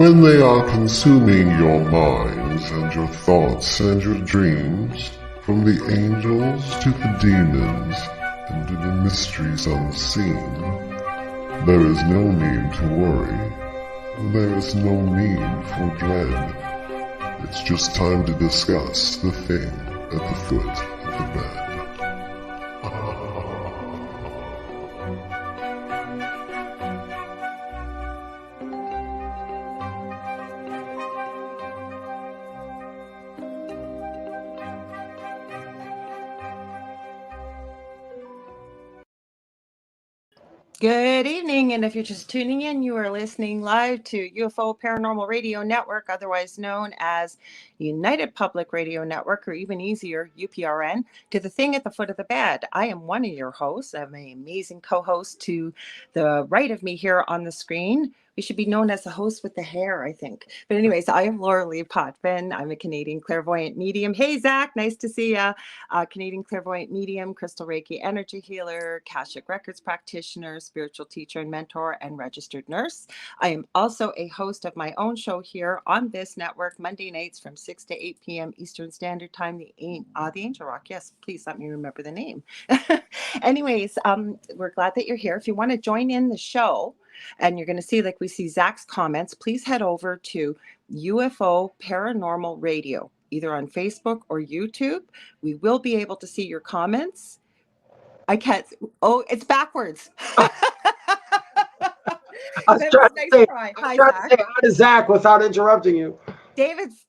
when they are consuming your minds and your thoughts and your dreams, from the angels to the demons and to the mysteries unseen, there is no need to worry. There is no need for dread. It's just time to discuss the thing at the foot of the bed. Good evening, and if you're just tuning in, you are listening live to UFO Paranormal Radio Network, otherwise known as United Public Radio Network, or even easier, UPRN, to the thing at the foot of the bed. I am one of your hosts. I have my amazing co-host to the right of me here on the screen. We should be known as the host with the hair, I think. But anyways, I am Lorilei Potvin. I'm a Canadian clairvoyant medium. Hey, Zach, nice to see you. Canadian clairvoyant medium, crystal Reiki energy healer, Akashic Records practitioner, spiritual teacher and mentor, and registered nurse. I am also a host of my own show here on this network, Monday nights from 6 to 8 p.m. Eastern Standard Time, the Angel Rock. Yes, please let me remember the name. Anyways, we're glad that you're here. If you want to join in the show, and you're going to see, like we see Zach's comments, please head over to UFO Paranormal Radio, either on Facebook or YouTube. We will be able to see your comments. I can't. Oh, it's backwards. I was trying to say hi to Zach without interrupting you. David's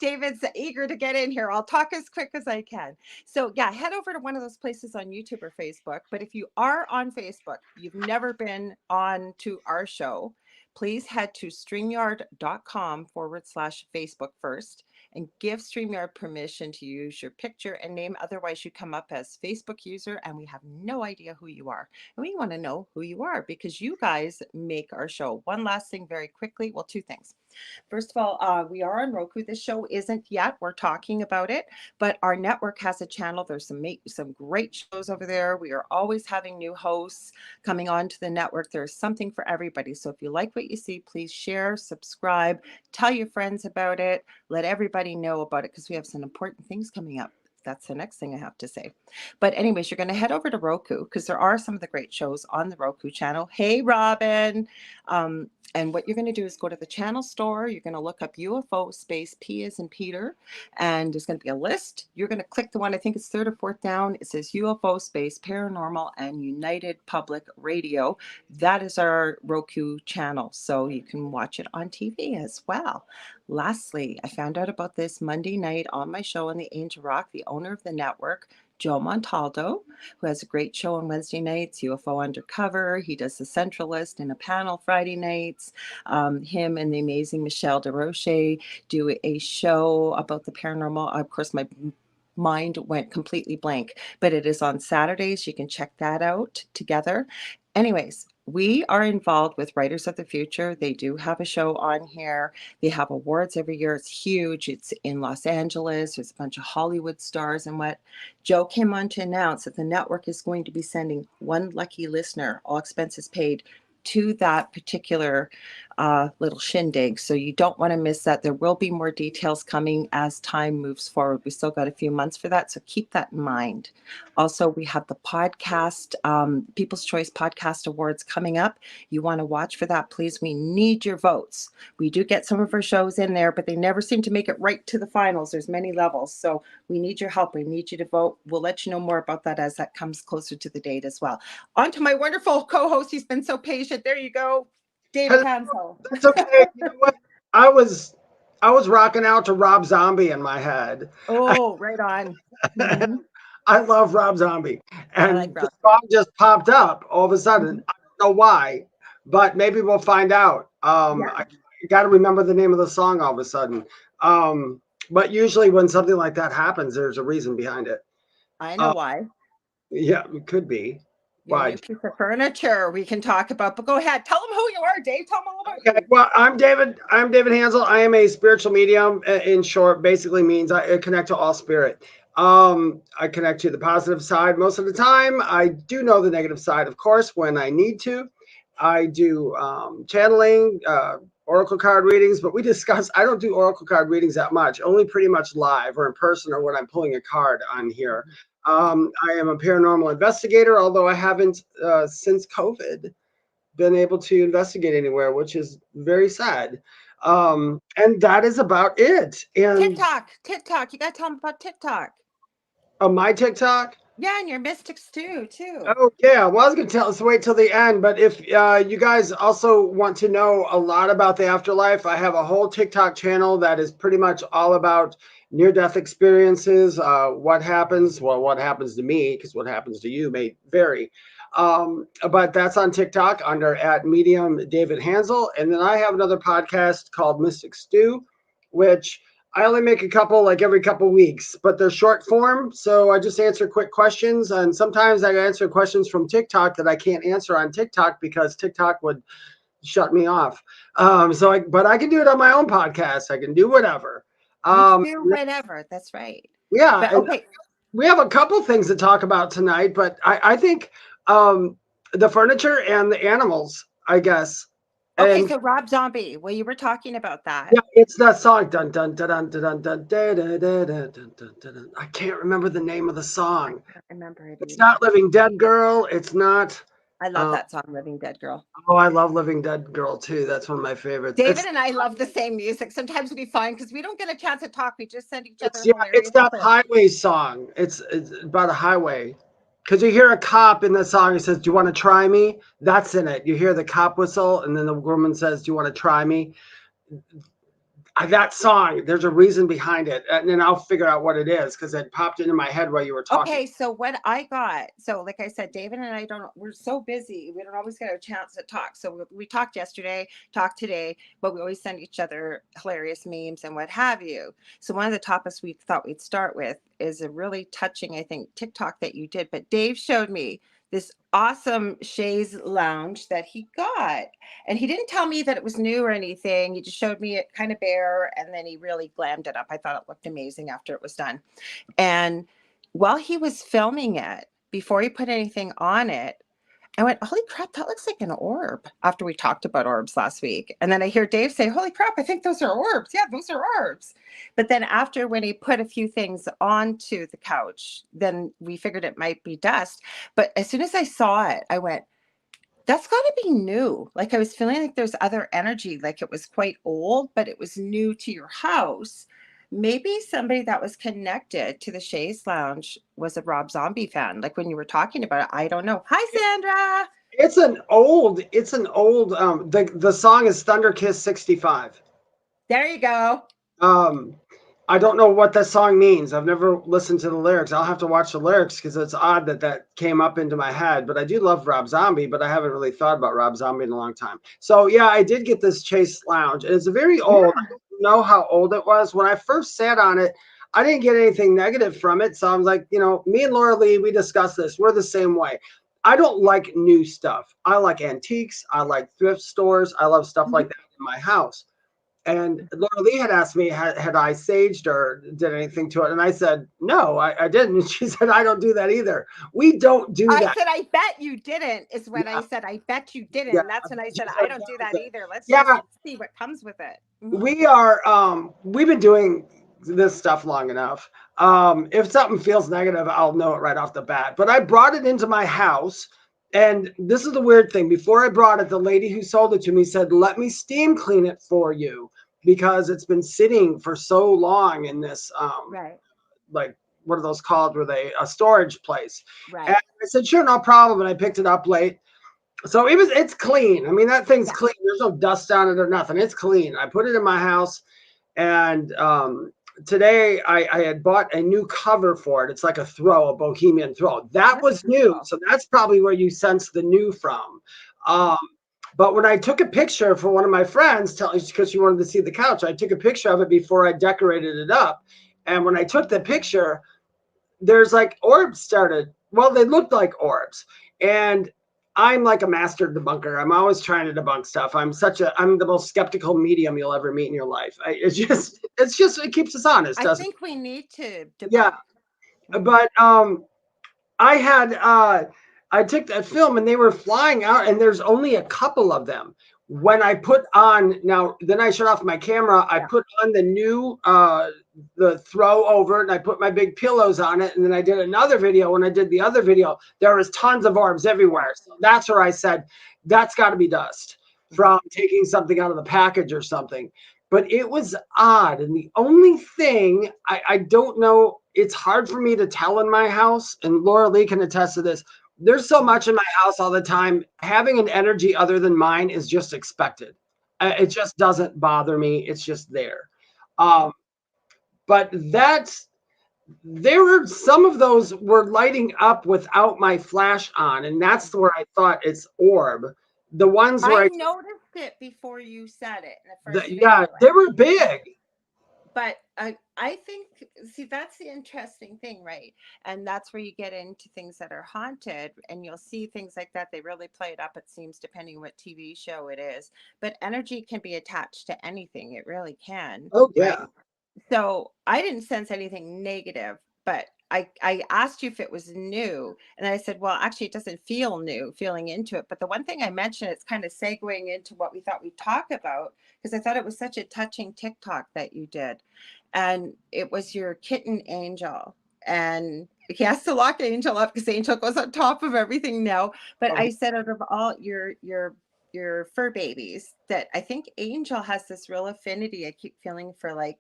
eager to get in here. I'll talk as quick as I can. So yeah, head over to one of those places on YouTube or Facebook. But if you are on Facebook, you've never been on to our show, please head to StreamYard.com/Facebook first and give StreamYard permission to use your picture and name. Otherwise, you come up as Facebook user and we have no idea who you are. And we want to know who you are because you guys make our show. One last thing very quickly. Well, two things. First of all, we are on Roku. This show isn't yet. We're talking about it, but our network has a channel. There's some great shows over there. We are always having new hosts coming onto the network. There's something for everybody. So if you like what you see, please share, subscribe, tell your friends about it, let everybody know about it because we have some important things coming up. That's the next thing I have to say. But anyways, you're going to head over to Roku because there are some of the great shows on the Roku channel. Hey, Robin. And what you're going to do is go to the channel store. You're going to look up UFO space P as in Peter. And there's going to be a list. You're going to click the one, I think it's third or fourth down. It says UFO space Paranormal and United Public Radio. That is our Roku channel. So you can watch it on TV as well. Lastly, I found out about this Monday night on my show on the Angel Rock, the owner of the network, Joe Montaldo, who has a great show on Wednesday nights, UFO Undercover. He does the Centralist in a panel Friday nights. Him and the amazing Michelle DeRoche do a show about the paranormal. Of course, my mind went completely blank, but it is on Saturdays. You can check that out together. Anyways, we are involved with Writers of the Future. They do have a show on here. They have awards every year. It's huge. It's in Los Angeles. There's a bunch of Hollywood stars. And what Joe came on to announce that the network is going to be sending one lucky listener, all expenses paid, to that particular little shindig. So you don't want to miss that. There will be more details coming as time moves forward. We still got a few months for that. So keep that in mind. Also, we have the podcast, People's Choice Podcast Awards coming up. You want to watch for that, please. We need your votes. We do get some of our shows in there, but they never seem to make it right to the finals. There's many levels. So we need your help. We need you to vote. We'll let you know more about that as that comes closer to the date as well. On to my wonderful co-host. He's been so patient. There you go. David Hanzel. That's okay. You know what? I was rocking out to Rob Zombie in my head. Oh, right on. Mm-hmm. I love Rob Zombie. And like the song just popped up all of a sudden. Mm-hmm. I don't know why, but maybe we'll find out. I got to remember the name of the song all of a sudden. But usually when something like that happens, there's a reason behind it. I know why. Yeah, it could be. Your new piece of furniture we can talk about, but go ahead. Tell them who you are, Dave. Tell them all about you. Well, I'm David Hanzel. I am a spiritual medium. In short, basically means I connect to all spirit. I connect to the positive side most of the time. I do know the negative side, of course, when I need to. I do channeling, oracle card readings, but I don't do oracle card readings that much, only pretty much live or in person or when I'm pulling a card on here. I am a paranormal investigator, although I haven't, since COVID, been able to investigate anywhere, which is very sad. And that is about it. And TikTok. You got to tell them about TikTok. on my TikTok, Yeah, and your mystics too. oh yeah, well I was gonna let's wait till the end, but if you guys also want to know a lot about the afterlife, I have a whole TikTok channel that is pretty much all about near-death experiences, what happens to me, because what happens to you may vary. But that's on TikTok under at Medium David Hanzel. And then I have another podcast called Mystic Stew, which I only make a couple like every couple weeks, but they're short form. So I just answer quick questions. And sometimes I answer questions from TikTok that I can't answer on TikTok because TikTok would shut me off. But I can do it on my own podcast. I can do whatever. You can do whatever. That's right. Yeah. But, okay. We have a couple things to talk about tonight, but I think the furniture and the animals, I guess. Okay, so Rob Zombie. Well, you were talking about that. Yeah, it's that song. Dun dun dun dun dun dun dun dun dun dun dun dun. I can't remember the name of the song. I can't remember it. It's not Living Dead Girl. It's not. I love that song, Living Dead Girl. Oh, I love Living Dead Girl too. That's one of my favorites. David and I love the same music. Sometimes we find because we don't get a chance to talk, we just send each other. It's that highway song. It's about a highway. Because you hear a cop in the song, he says, "Do you want to try me?" That's in it. You hear the cop whistle, and then the woman says, "Do you want to try me?" That song, there's a reason behind it. And then I'll figure out what it is because it popped into my head while you were talking. Okay, so what I got, so like I said, David and I we're so busy. We don't always get a chance to talk. So we talked yesterday, talked today, but we always send each other hilarious memes and what have you. So one of the topics we thought we'd start with is a really touching, I think, TikTok that you did. But Dave showed me this awesome chaise lounge that he got. And he didn't tell me that it was new or anything. He just showed me it kind of bare, and then he really glammed it up. I thought it looked amazing after it was done. And while he was filming it, before he put anything on it, I went, holy crap, that looks like an orb, after we talked about orbs last week. And then I hear Dave say, holy crap, I think those are orbs. Yeah, those are orbs. But then after, when he put a few things onto the couch, then we figured it might be dust. But as soon as I saw it, I went, that's got to be new. Like I was feeling like there's other energy, like it was quite old, but it was new to your house. Maybe somebody that was connected to the chaise lounge was a Rob Zombie fan. Like when you were talking about it, I don't know. Hi, Sandra. It's an old, the song is Thunder Kiss 65. There you go. I don't know what that song means. I've never listened to the lyrics. I'll have to watch the lyrics because it's odd that came up into my head. But I do love Rob Zombie, but I haven't really thought about Rob Zombie in a long time. So yeah, I did get this chaise lounge, and it's a very old. I don't know how old it was. When I first sat on it, I didn't get anything negative from it. So I was like, me and Lorilei, we discussed this. We're the same way. I don't like new stuff. I like antiques. I like thrift stores. I love stuff like that in my house. And Lorilei had asked me, had I saged or did anything to it? And I said, no, I didn't. And she said, I don't do that either. We don't do that. I said, I bet you didn't, is when I said, I bet you didn't. And that's when I said, I don't do that either. Let's just see what comes with it. We are, we've been doing this stuff long enough. If something feels negative, I'll know it right off the bat. But I brought it into my house. And this is the weird thing. Before I brought it, the lady who sold it to me said, let me steam clean it for you because it's been sitting for so long in this, like, what are those called? A storage place. Right. And I said, sure, no problem. And I picked it up late. So it's clean. I mean, that thing's clean. There's no dust on it or nothing. It's clean. I put it in my house, and today I had bought a new cover for it. It's like a bohemian throw. That was new. So that's probably where you sense the new from. But when I took a picture for one of my friends, because she wanted to see the couch, I took a picture of it before I decorated it up. And when I took the picture, there's like orbs started. Well, they looked like orbs. And I'm like a master debunker. I'm always trying to debunk stuff. I'm the most skeptical medium you'll ever meet in your life. It keeps us honest. I think we need to debunk. Yeah. But I took that film and they were flying out and there's only a couple of them. when I put on, now, then I shut off my camera. I put on the new, the throw over, and I put my big pillows on it. And then I did another video. When I did the other video, there was tons of orbs everywhere. So that's where I said, that's got to be dust from taking something out of the package or something. But it was odd. And the only thing, I don't know, it's hard for me to tell in my house, and Lorilei can attest to this. There's so much in my house all the time. Having an energy other than mine is just expected. It just doesn't bother me. It's just there. But there were some of those were lighting up without my flash on, and that's where I thought it's orb. The ones where I noticed it before you said it in the first video. Yeah, they were big. But I think, see, that's the interesting thing, right? And that's where you get into things that are haunted, and you'll see things like that. They really play it up, it seems, depending what TV show it is. But energy can be attached to anything. It really can. Oh, yeah. Right? So I didn't sense anything negative, but I asked you if it was new, and I said, well, actually, it doesn't feel new feeling into it. But the one thing I mentioned, it's kind of segueing into what we thought we'd talk about, because I thought it was such a touching TikTok that you did. And it was your kitten Angel. And he has to lock Angel up because Angel goes on top of everything now. But I said, out of all your fur babies, that I think Angel has this real affinity. I keep feeling for like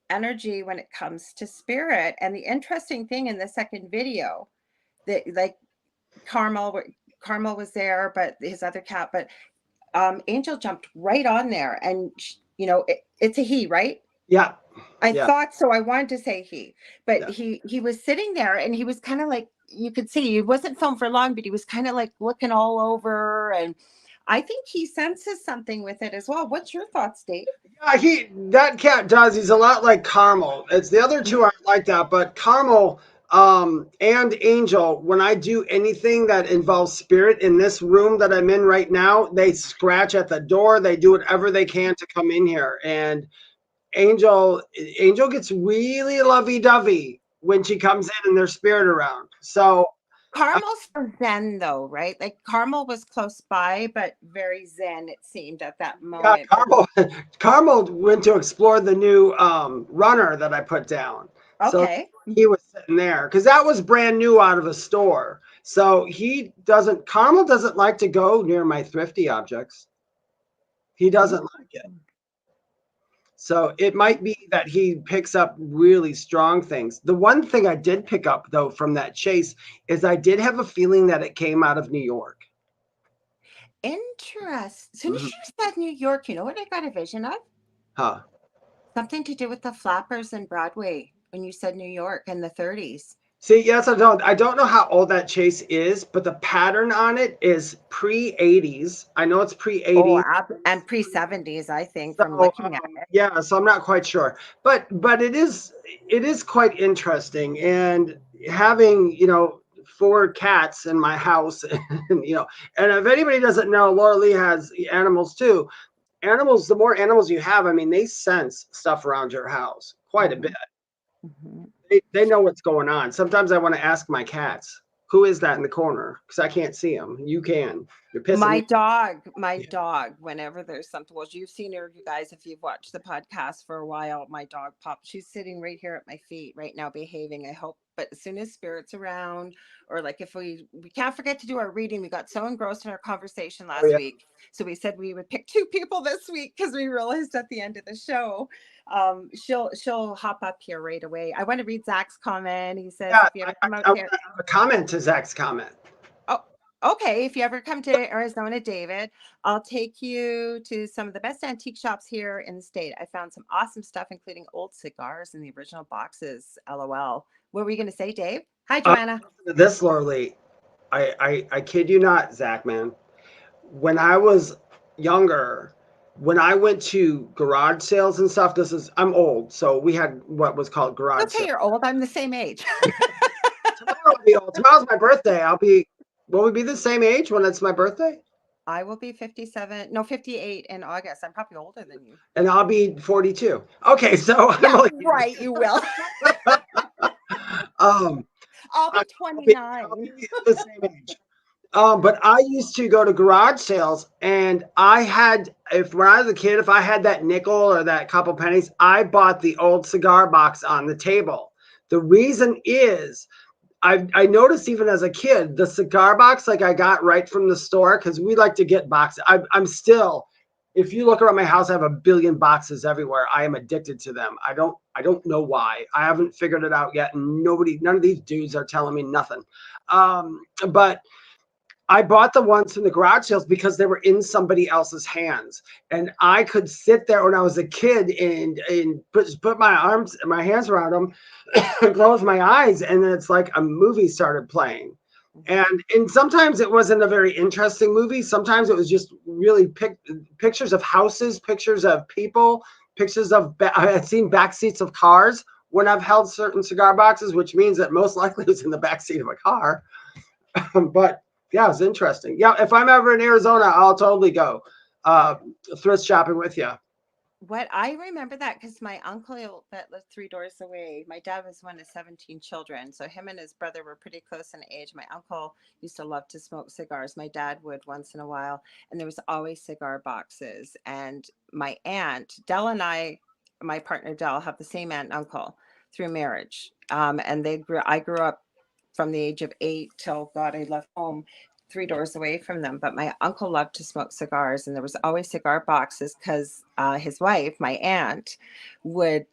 energy when it comes to spirit. And the interesting thing in the second video, that like Carmel was there, but his other cat, but Angel jumped right on there, and you know, it's a he, right? Yeah. I thought so. I wanted to say he, but he was sitting there, and he was kind of like, you could see he wasn't filmed for long, but he was kind of like looking all over, and I think he senses something with it as well. What's your thoughts, Dave? Yeah, that cat does. He's a lot like Carmel. It's the other two aren't like that, but Carmel and Angel, when I do anything that involves spirit in this room that I'm in right now, they scratch at the door. They do whatever they can to come in here. And Angel gets really lovey-dovey when she comes in and there's spirit around. So Carmel's zen though, right? Like Carmel was close by, but very zen, it seemed at that moment. Yeah, Carmel went to explore the new runner that I put down. Okay. So he was sitting there because that was brand new out of a store. So Carmel doesn't like to go near my thrifty objects. He doesn't like it. So it might be that he picks up really strong things. The one thing I did pick up, though, from that chase is I did have a feeling that it came out of New York. Interesting. As soon as you said New York, you know what I got a vision of? Huh. Something to do with the flappers in Broadway when you said New York in the 30s. See, yes, I don't know how old that chase is, but the pattern on it is pre-80s. I know it's pre-80s. Oh, and pre-70s, I think, from looking at it. Yeah, so I'm not quite sure. But it is quite interesting. And having, 4 cats in my house, and if anybody doesn't know, Lorilei has animals too. The more animals you have, I mean, they sense stuff around your house quite a bit. Mm-hmm. They know what's going on. Sometimes I want to ask my cats, who is that in the corner? Because I can't see them. You can. You're pissing my dog, whenever there's something, well, you've seen her, you guys, if you've watched the podcast for a while, my dog Pop, she's sitting right here at my feet right now behaving, I hope. But as soon as Spirit's around, or like if we can't forget to do our reading, we got so engrossed in our conversation last week. So we said we would pick 2 people this week because we realized at the end of the show, she'll hop up here right away. I want to read Zach's comment. He says, if you ever come out here, a comment to Zach's comment. Oh, okay. If you ever come to Arizona, David, I'll take you to some of the best antique shops here in the state. I found some awesome stuff, including old cigars in the original boxes. LOL. What were you going to say, Dave? Hi, Joanna. This, Lorilei, I kid you not, Zach, man. When I was younger, when I went to garage sales and stuff, I'm old, so we had what was called garage sales. Okay, you're old. I'm the same age. Tomorrow I'll be old. Tomorrow's my birthday. Will we be the same age when it's my birthday? I will be 58 in August. I'm probably older than you. And I'll be 42. Okay, so yeah, right, you will. I'll be 29. I'll be the same age. But I used to go to garage sales, and I had, if when I was a kid, if I had that nickel or that couple pennies, I bought the old cigar box on the table. The reason is I noticed even as a kid, the cigar box, like I got right from the store, because we like to get boxes. I'm still, if you look around my house, I have a billion boxes everywhere. I am addicted to them. I don't know why. I haven't figured it out yet, and none of these dudes are telling me nothing. But I bought the ones from the garage sales because they were in somebody else's hands, and I could sit there when I was a kid and put my hands around them, and close my eyes, and then it's like a movie started playing. And sometimes it wasn't a very interesting movie. Sometimes it was just really pictures of houses, pictures of people, pictures of I had seen back seats of cars when I've held certain cigar boxes, which means that most likely it was in the back seat of a car. But yeah, it's interesting. Yeah, if I'm ever in Arizona, I'll totally go thrift shopping with you. What I remember that because my uncle that lived 3 doors away, my dad was one of 17 children. So him and his brother were pretty close in age. My uncle used to love to smoke cigars. My dad would once in a while. And there was always cigar boxes. And my aunt, Dell, and my partner Dell, have the same aunt and uncle through marriage. And I grew up from the age of 8 till God, I left home 3 doors away from them. But my uncle loved to smoke cigars, and there was always cigar boxes because his wife, my aunt, would.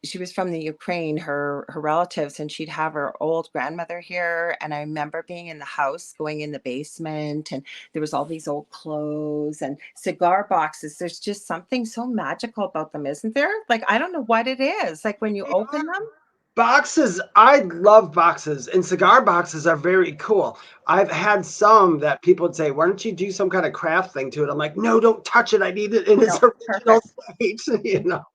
She was from the Ukraine, her relatives, and she'd have her old grandmother here. And I remember being in the house, going in the basement, and there was all these old clothes and cigar boxes. There's just something so magical about them, isn't there? Like, I don't know what it is. Like when you open them. Boxes, I love boxes, and cigar boxes are very cool. I've had some that people would say, "Why don't you do some kind of craft thing to it?" I'm like, "No, don't touch it. I need it in its No, original perfect. state." You know.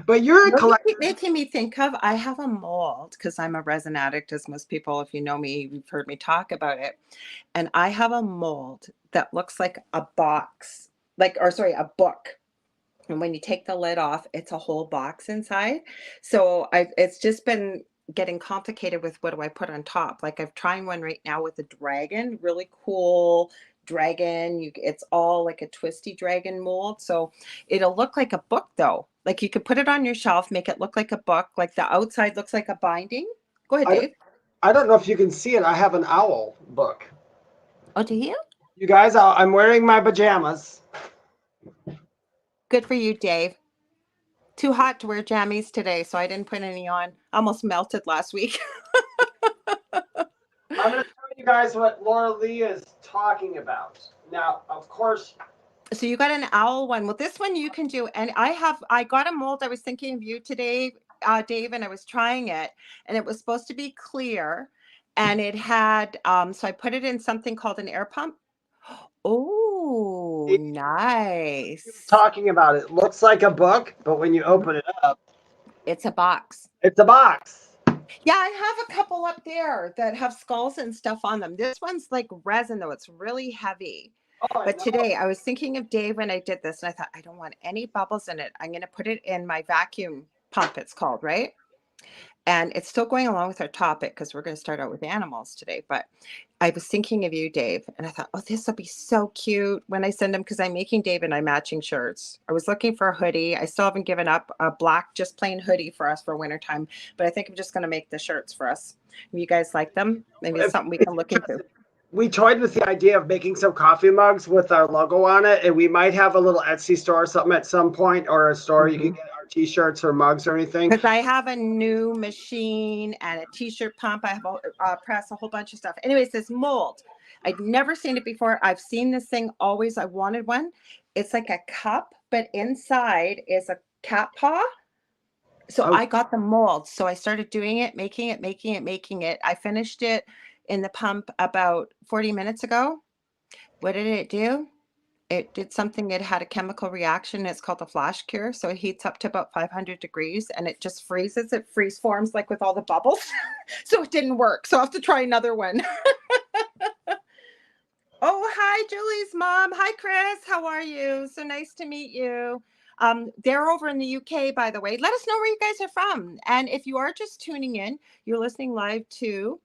But you're You a know what you collector. keep making me think of? I have a mold because I'm a resin addict, as most people, if you know me, you've heard me talk about it. And I have a mold that looks like a box, or sorry, a book. And when you take the lid off, it's a whole box inside. So it's just been getting complicated with what do I put on top. Like I'm trying one right now with a dragon, really cool dragon. It's all like a twisty dragon mold. So it'll look like a book though. Like you could put it on your shelf, make it look like a book, like the outside looks like a binding. Go ahead, I don't, Dave. I don't know if you can see it. I have an owl book. Oh, do you? You guys, I'm wearing my pajamas. Good for you, Dave. Too hot to wear jammies today, so I didn't put any on. Almost melted last week. I'm going to tell you guys what Lorilei is talking about. Now, of course, So you got an owl one. Well, this one you can do. And I got a mold. I was thinking of you today, Dave, and I was trying it, and it was supposed to be clear. And it had, so I put it in something called an air pump. Oh, he was nice. talking about it. Looks like a book, but when you open it up, It's a box. it's a box. Yeah, I have a couple up there that have skulls and stuff on them. This one's like resin, though. It's really heavy. Oh, I But know. today I was thinking of Dave when I did this, and I thought, I don't want any bubbles in it. I'm going to put it in my vacuum pump, it's called, right? And it's still going along with our topic because we're going to start out with animals today. But I was thinking of you, Dave, and I thought, oh, this will be so cute when I send them because I'm making Dave and I matching shirts. I was looking for a hoodie. I still haven't given up a black, just plain hoodie for us for wintertime, but I think I'm just going to make the shirts for us. If you guys like them, maybe it's something we can look into. We toyed with the idea of making some coffee mugs with our logo on it, and we might have a little Etsy store or something at some point, or a store you can get our t-shirts or mugs or anything. Because I have a new machine and a t-shirt pump. I have a press, a whole bunch of stuff. Anyways, this mold, I'd never seen it before. I've seen this thing always. I wanted one. It's like a cup, but inside is a cat paw. So Oh, I got the mold. So I started doing it, making it. I finished it in the pump about 40 minutes ago. What did it do? It did something. It had a chemical reaction. It's called a flash cure. So it heats up to about 500 degrees and it just freezes. It freeze forms like with all the bubbles. So it didn't work. So I have to try another one. Oh, hi, Julie's mom. Hi, Chris. How are you? So nice to meet you. They're over in the UK, by the way. Let us know where you guys are from. And if you are just tuning in, you're listening live to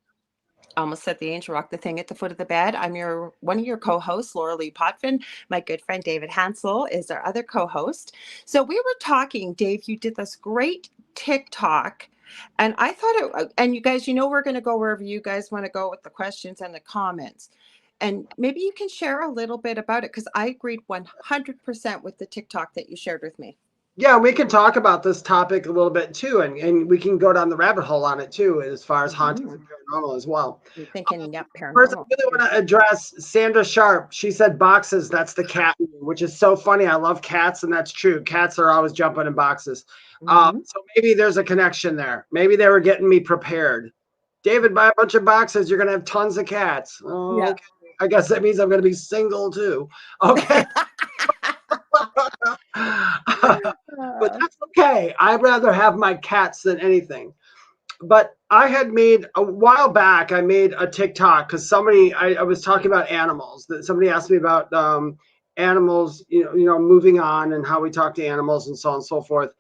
Almost said the angel rocked the thing at the foot of the bed. I'm one of your co-hosts, Lorilei Potvin. My good friend David Hanzel is our other co-host. So we were talking, Dave, you did this great TikTok, and I thought and you guys, we're going to go wherever you guys want to go with the questions and the comments. And maybe you can share a little bit about it, because I agreed 100% with the TikTok that you shared with me. Yeah, we can talk about this topic a little bit too, and we can go down the rabbit hole on it too, as far as hauntings and paranormal as well. You're thinking, yep, First, I paranormal. really want to address Sandra Sharp. She said boxes. That's the cat, which is so funny. I love cats, and that's true. Cats are always jumping in boxes. So maybe there's a connection there. Maybe they were getting me prepared. David, buy a bunch of boxes. You're going to have tons of cats. Oh, yeah. Okay. I guess that means I'm going to be single too. Okay. But that's okay. I'd rather have my cats than anything. But I had made a while back, I made a TikTok because I was talking about animals. That somebody asked me about animals, moving on and how we talk to animals and so on and so forth.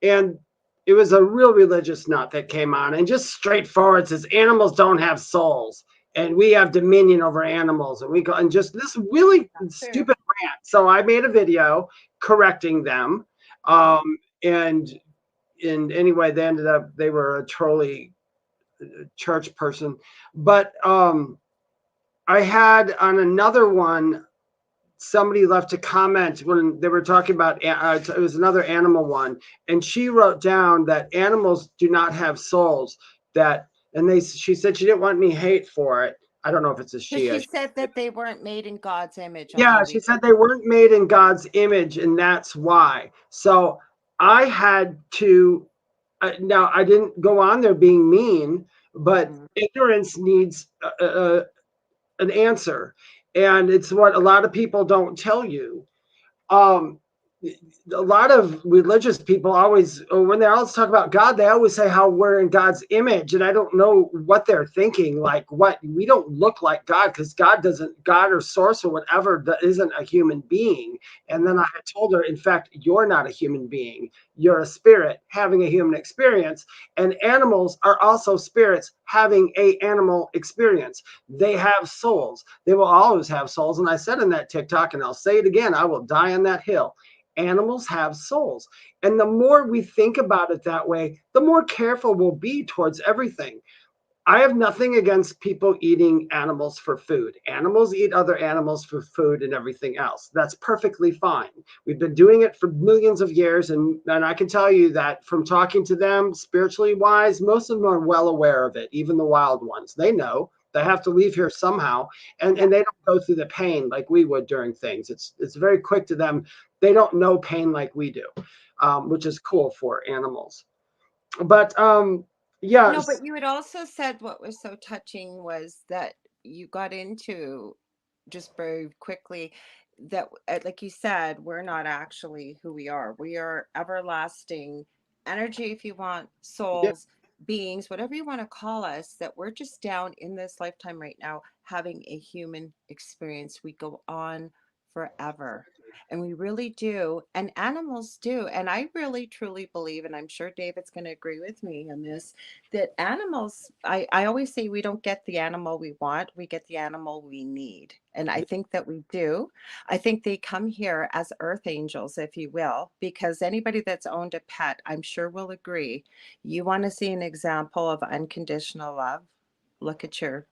And it was a real religious nut that came on and just straightforward says animals don't have souls and we have dominion over animals, and we go and just this really stupid rant. So I made a video correcting them. And anyway, they were a trolley church person. But I had on another one, somebody left a comment when they were talking about, it was another animal one. And she wrote down that animals do not have souls, she said she didn't want any hate for it. I don't know if it's a she. She said that they weren't made in God's image. Yeah, she said they weren't made in God's image, and that's why. So I had to, now I didn't go on there being mean, but ignorance needs an answer. And it's what a lot of people don't tell you. A lot of religious people always, when they always talk about God, they always say how we're in God's image. And I don't know what they're thinking. Like, we don't look like God, because God or source or whatever isn't a human being. And then I had told her, in fact, you're not a human being. You're a spirit having a human experience. And animals are also spirits having an animal experience. They have souls. They will always have souls. And I said in that TikTok, and I'll say it again, I will die on that hill. Animals have souls. And the more we think about it that way, the more careful we'll be towards everything. I have nothing against people eating animals for food. Animals eat other animals for food and everything else. That's perfectly fine. We've been doing it for millions of years. And I can tell you that from talking to them, spiritually wise, most of them are well aware of it, even the wild ones. They know they have to leave here somehow, and they don't go through the pain like we would during things. It's very quick to them. They don't know pain like we do, which is cool for animals. But yeah. No, but you had also said what was so touching was that you got into, just very quickly, that, like you said, we're not actually who we are. We are everlasting energy, if you want, souls, beings, whatever you want to call us, that we're just down in this lifetime right now having a human experience. We go on forever. And we really do. And animals do. And I really, truly believe, and I'm sure David's going to agree with me on this, that animals, I always say we don't get the animal we want, we get the animal we need. And I think that we do. I think they come here as earth angels, if you will, because anybody that's owned a pet, I'm sure will agree. You want to see an example of unconditional love? Look at your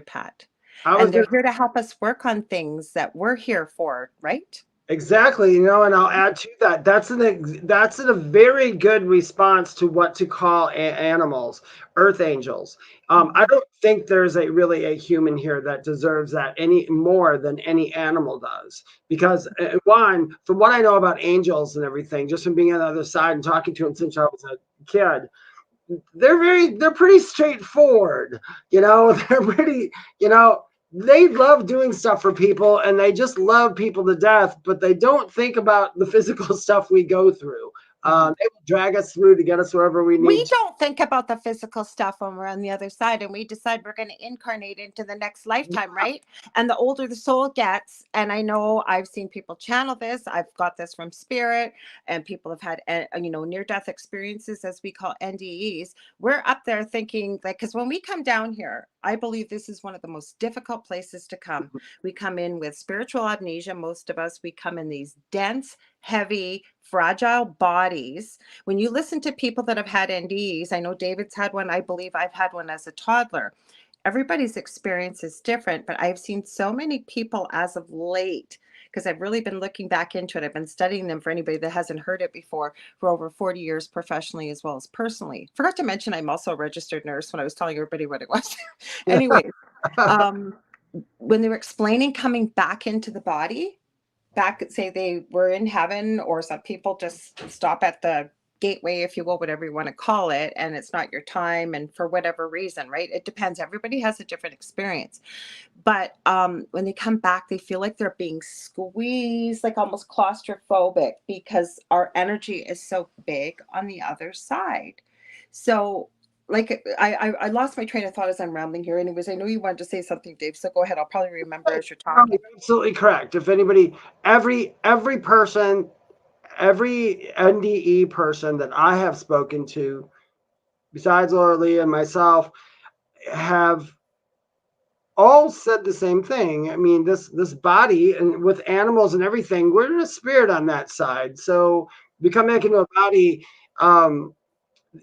pet. And they're here to help us work on things that we're here for, right? Exactly, and I'll add to that. That's a very good response to what to call animals, earth angels. I don't think there's really a human here that deserves that any more than any animal does. Because one, from what I know about angels and everything, just from being on the other side and talking to them since I was a kid, they're pretty straightforward. They're pretty, they love doing stuff for people, and they just love people to death, but they don't think about the physical stuff we go through. They will drag us through to get us wherever we need We to. don't think about the physical stuff when we're on the other side and we decide we're going to incarnate into the next lifetime, right? And the older the soul gets, and I know I've seen people channel this, I've got this from spirit, and people have had, near-death experiences, as we call NDEs. We're up there thinking, like, because when we come down here, I believe this is one of the most difficult places to come. We come in with spiritual amnesia, most of us. We come in these dense, heavy, fragile bodies. When you listen to people that have had NDEs, I know David's had one, I believe I've had one as a toddler. Everybody's experience is different, but I've seen so many people as of late, because I've really been looking back into it. I've been studying them, for anybody that hasn't heard it before, for over 40 years, professionally as well as personally. Forgot to mention I'm also a registered nurse when I was telling everybody what it was. Anyways, when they were explaining coming back into the body, back, say they were in heaven, or some people just stop at the gateway, if you will, whatever you want to call it, and it's not your time, and for whatever reason, right? It depends. Everybody has a different experience. But when they come back, they feel like they're being squeezed, like almost claustrophobic, because our energy is so big on the other side. So like I lost my train of thought as I'm rambling here. Anyways, I know you wanted to say something, Dave, so go ahead. I'll probably remember as you're talking. You're absolutely correct. If anybody, every person, every NDE person that I have spoken to, besides Lorilei and myself, have all said the same thing. I mean, this body, and with animals and everything, we're in a spirit on that side. So becoming into a body,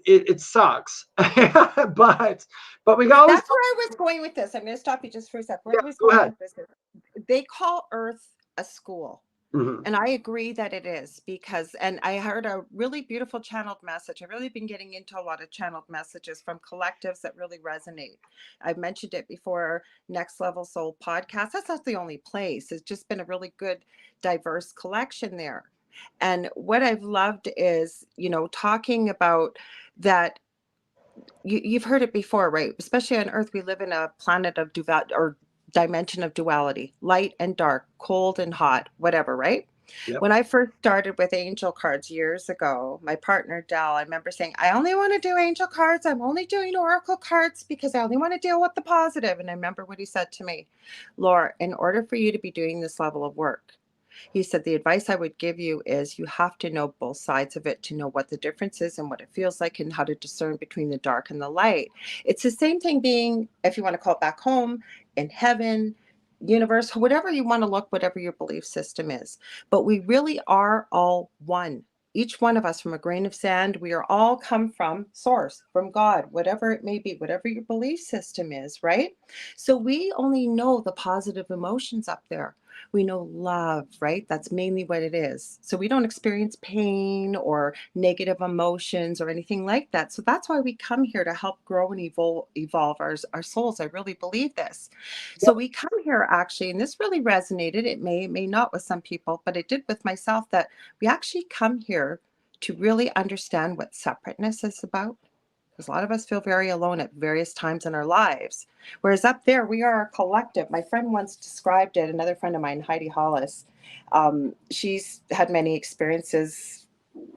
it sucks. but we always. That's where I was going with this. I'm going to stop you just for a sec. Where Yeah, I was go going ahead. with this is, they call Earth a school. Mhm. And I agree that it is, because, and I heard a really beautiful channeled message. I've really been getting into a lot of channeled messages from collectives that really resonate. I've mentioned it before, Next Level Soul podcast. That's not the only place. It's just been a really good, diverse collection there. And what I've loved is, talking about that. You've heard it before, right? Especially on Earth, we live in a planet of or dimension of duality, light and dark, cold and hot, whatever, right? Yep. When I first started with angel cards years ago, my partner Dell, I remember saying, I only want to do angel cards. I'm only doing oracle cards because I only want to deal with the positive. And I remember what he said to me, Laura, in order for you to be doing this level of work, he said, the advice I would give you is you have to know both sides of it to know what the difference is and what it feels like and how to discern between the dark and the light. It's the same thing being, if you want to call it back home, in heaven, universe, whatever you want to look, whatever your belief system is. But we really are all one. Each one of us, from a grain of sand, we are all come from source, from God, whatever it may be, whatever your belief system is, right? So we only know the positive emotions up there. We know love, right? That's mainly what it is. So we don't experience pain or negative emotions or anything like that. So that's why we come here, to help grow and evolve our souls. I really believe this. So we come here actually, and this really resonated. It may not with some people, but it did with myself, that we actually come here to really understand what separateness is about. Because a lot of us feel very alone at various times in our lives. Whereas up there, we are a collective. My friend once described it, another friend of mine, Heidi Hollis, she's had many experiences,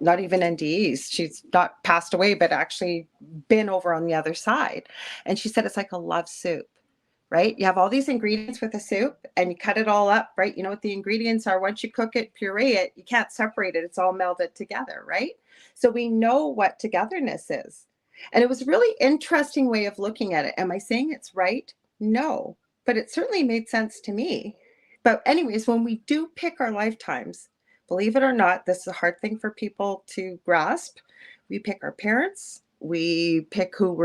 not even NDEs. She's not passed away, but actually been over on the other side. And she said it's like a love soup, right? You have all these ingredients with a soup and you cut it all up, right? You know what the ingredients are. Once you cook it, puree it, you can't separate it. It's all melded together, right? So we know what togetherness is. And it was a really interesting way of looking at it. Am I saying it's right? No, but it certainly made sense to me. But anyways, when we do pick our lifetimes, believe it or not, this is a hard thing for people to grasp. We pick our parents, we pick who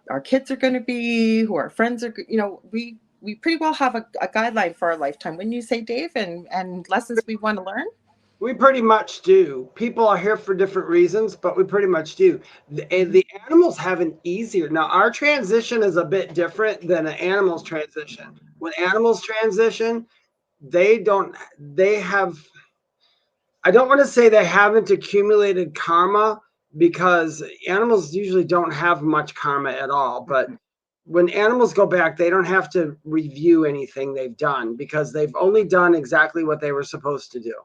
our kids are going to be, who our friends are, we pretty well have a guideline for our lifetime. Wouldn't you say, Dave, and lessons we want to learn? We pretty much do. People are here for different reasons, but we pretty much do. The animals have an easier. Now, our transition is a bit different than an animal's transition. When animals transition, they have, I don't want to say they haven't accumulated karma, because animals usually don't have much karma at all. But when animals go back, they don't have to review anything they've done, because they've only done exactly what they were supposed to do.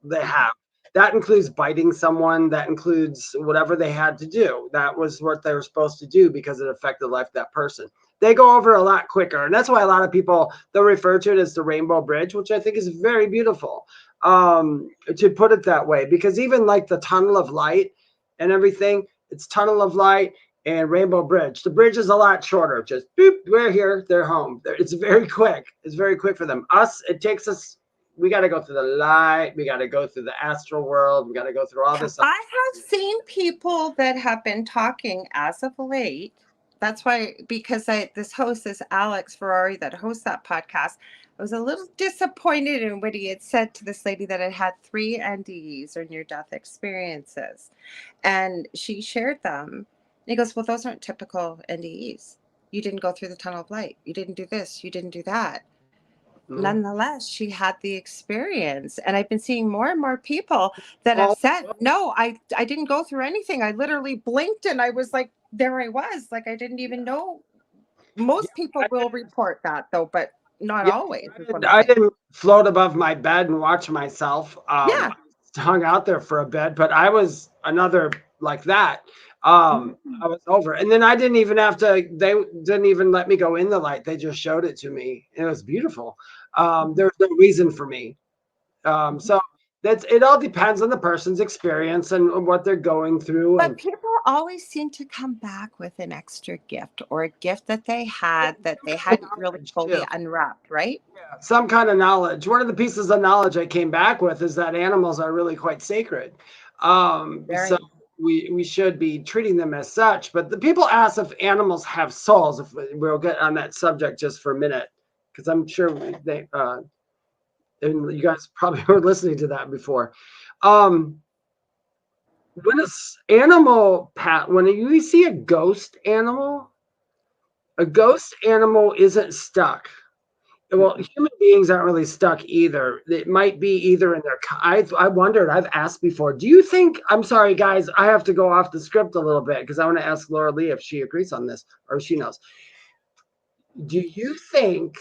They have. That includes biting someone. That includes whatever they had to do. That was what they were supposed to do because it affected the life of that person. They go over a lot quicker. And that's why a lot of people, they'll refer to it as the Rainbow Bridge, which I think is very beautiful, to put it that way. Because even like the tunnel of light and everything, it's tunnel of light and Rainbow Bridge. The bridge is a lot shorter. Just boop, we're here, they're home. It's very quick. It's very quick for them. Us, it takes us, we got to go through the light. We got to go through the astral world. We got to go through all this. I have seen people that have been talking as of late. That's why, because this host is Alex Ferrari that hosts that podcast. I was a little disappointed in what he had said to this lady that had had 3 NDEs or near-death experiences. And she shared them. And he goes, well, those aren't typical NDEs. You didn't go through the tunnel of light. You didn't do this. You didn't do that. Nonetheless, she had the experience. And I've been seeing more and more people that have said, no, I didn't go through anything. I literally blinked and I was like, there I was. Like, I didn't even know. Most people will report that though, but not always. I didn't float above my bed and watch myself. I hung out there for a bit, but I was another like that. I was over. And then I didn't even have to, they didn't even let me go in the light. They just showed it to me. It was beautiful. There's no reason for me. So it all depends on the person's experience and what they're going through. But people always seem to come back with an extra gift or a gift that they had that they hadn't really fully unwrapped, right? Yeah, some kind of knowledge. One of the pieces of knowledge I came back with is that animals are really quite sacred. So we should be treating them as such. But the people ask if animals have souls. If we'll get on that subject just for a minute, because I'm sure they and you guys probably were listening to that before. When when you see a ghost animal isn't stuck. Well, human beings aren't really stuck either. It might be either in their. I wondered. I've asked before. Do you think? I'm sorry, guys. I have to go off the script a little bit because I want to ask Lorilei if she agrees on this or if she knows. Do you think?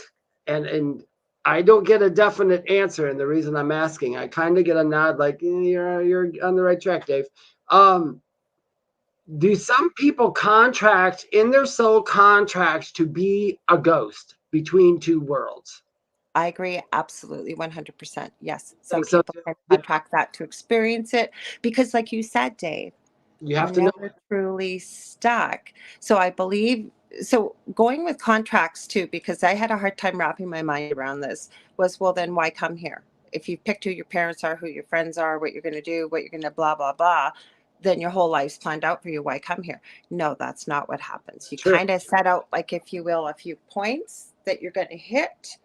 And I don't get a definite answer, and the reason I'm asking, I kind of get a nod, like you're on the right track, Dave. Do some people contract in their soul contracts to be a ghost between two worlds? I agree, absolutely, 100%. Yes, some people can contract that to experience it because, like you said, Dave, you have to know truly stuck. So I believe. So going with contracts too, because I had a hard time wrapping my mind around this, was, well, then why come here? If you picked who your parents are, who your friends are, what you're going to do, what you're going to blah, blah, blah, then your whole life's planned out for you. Why come here? No, that's not what happens. You kind of set out, like, if you will, a few points that you're going to hit,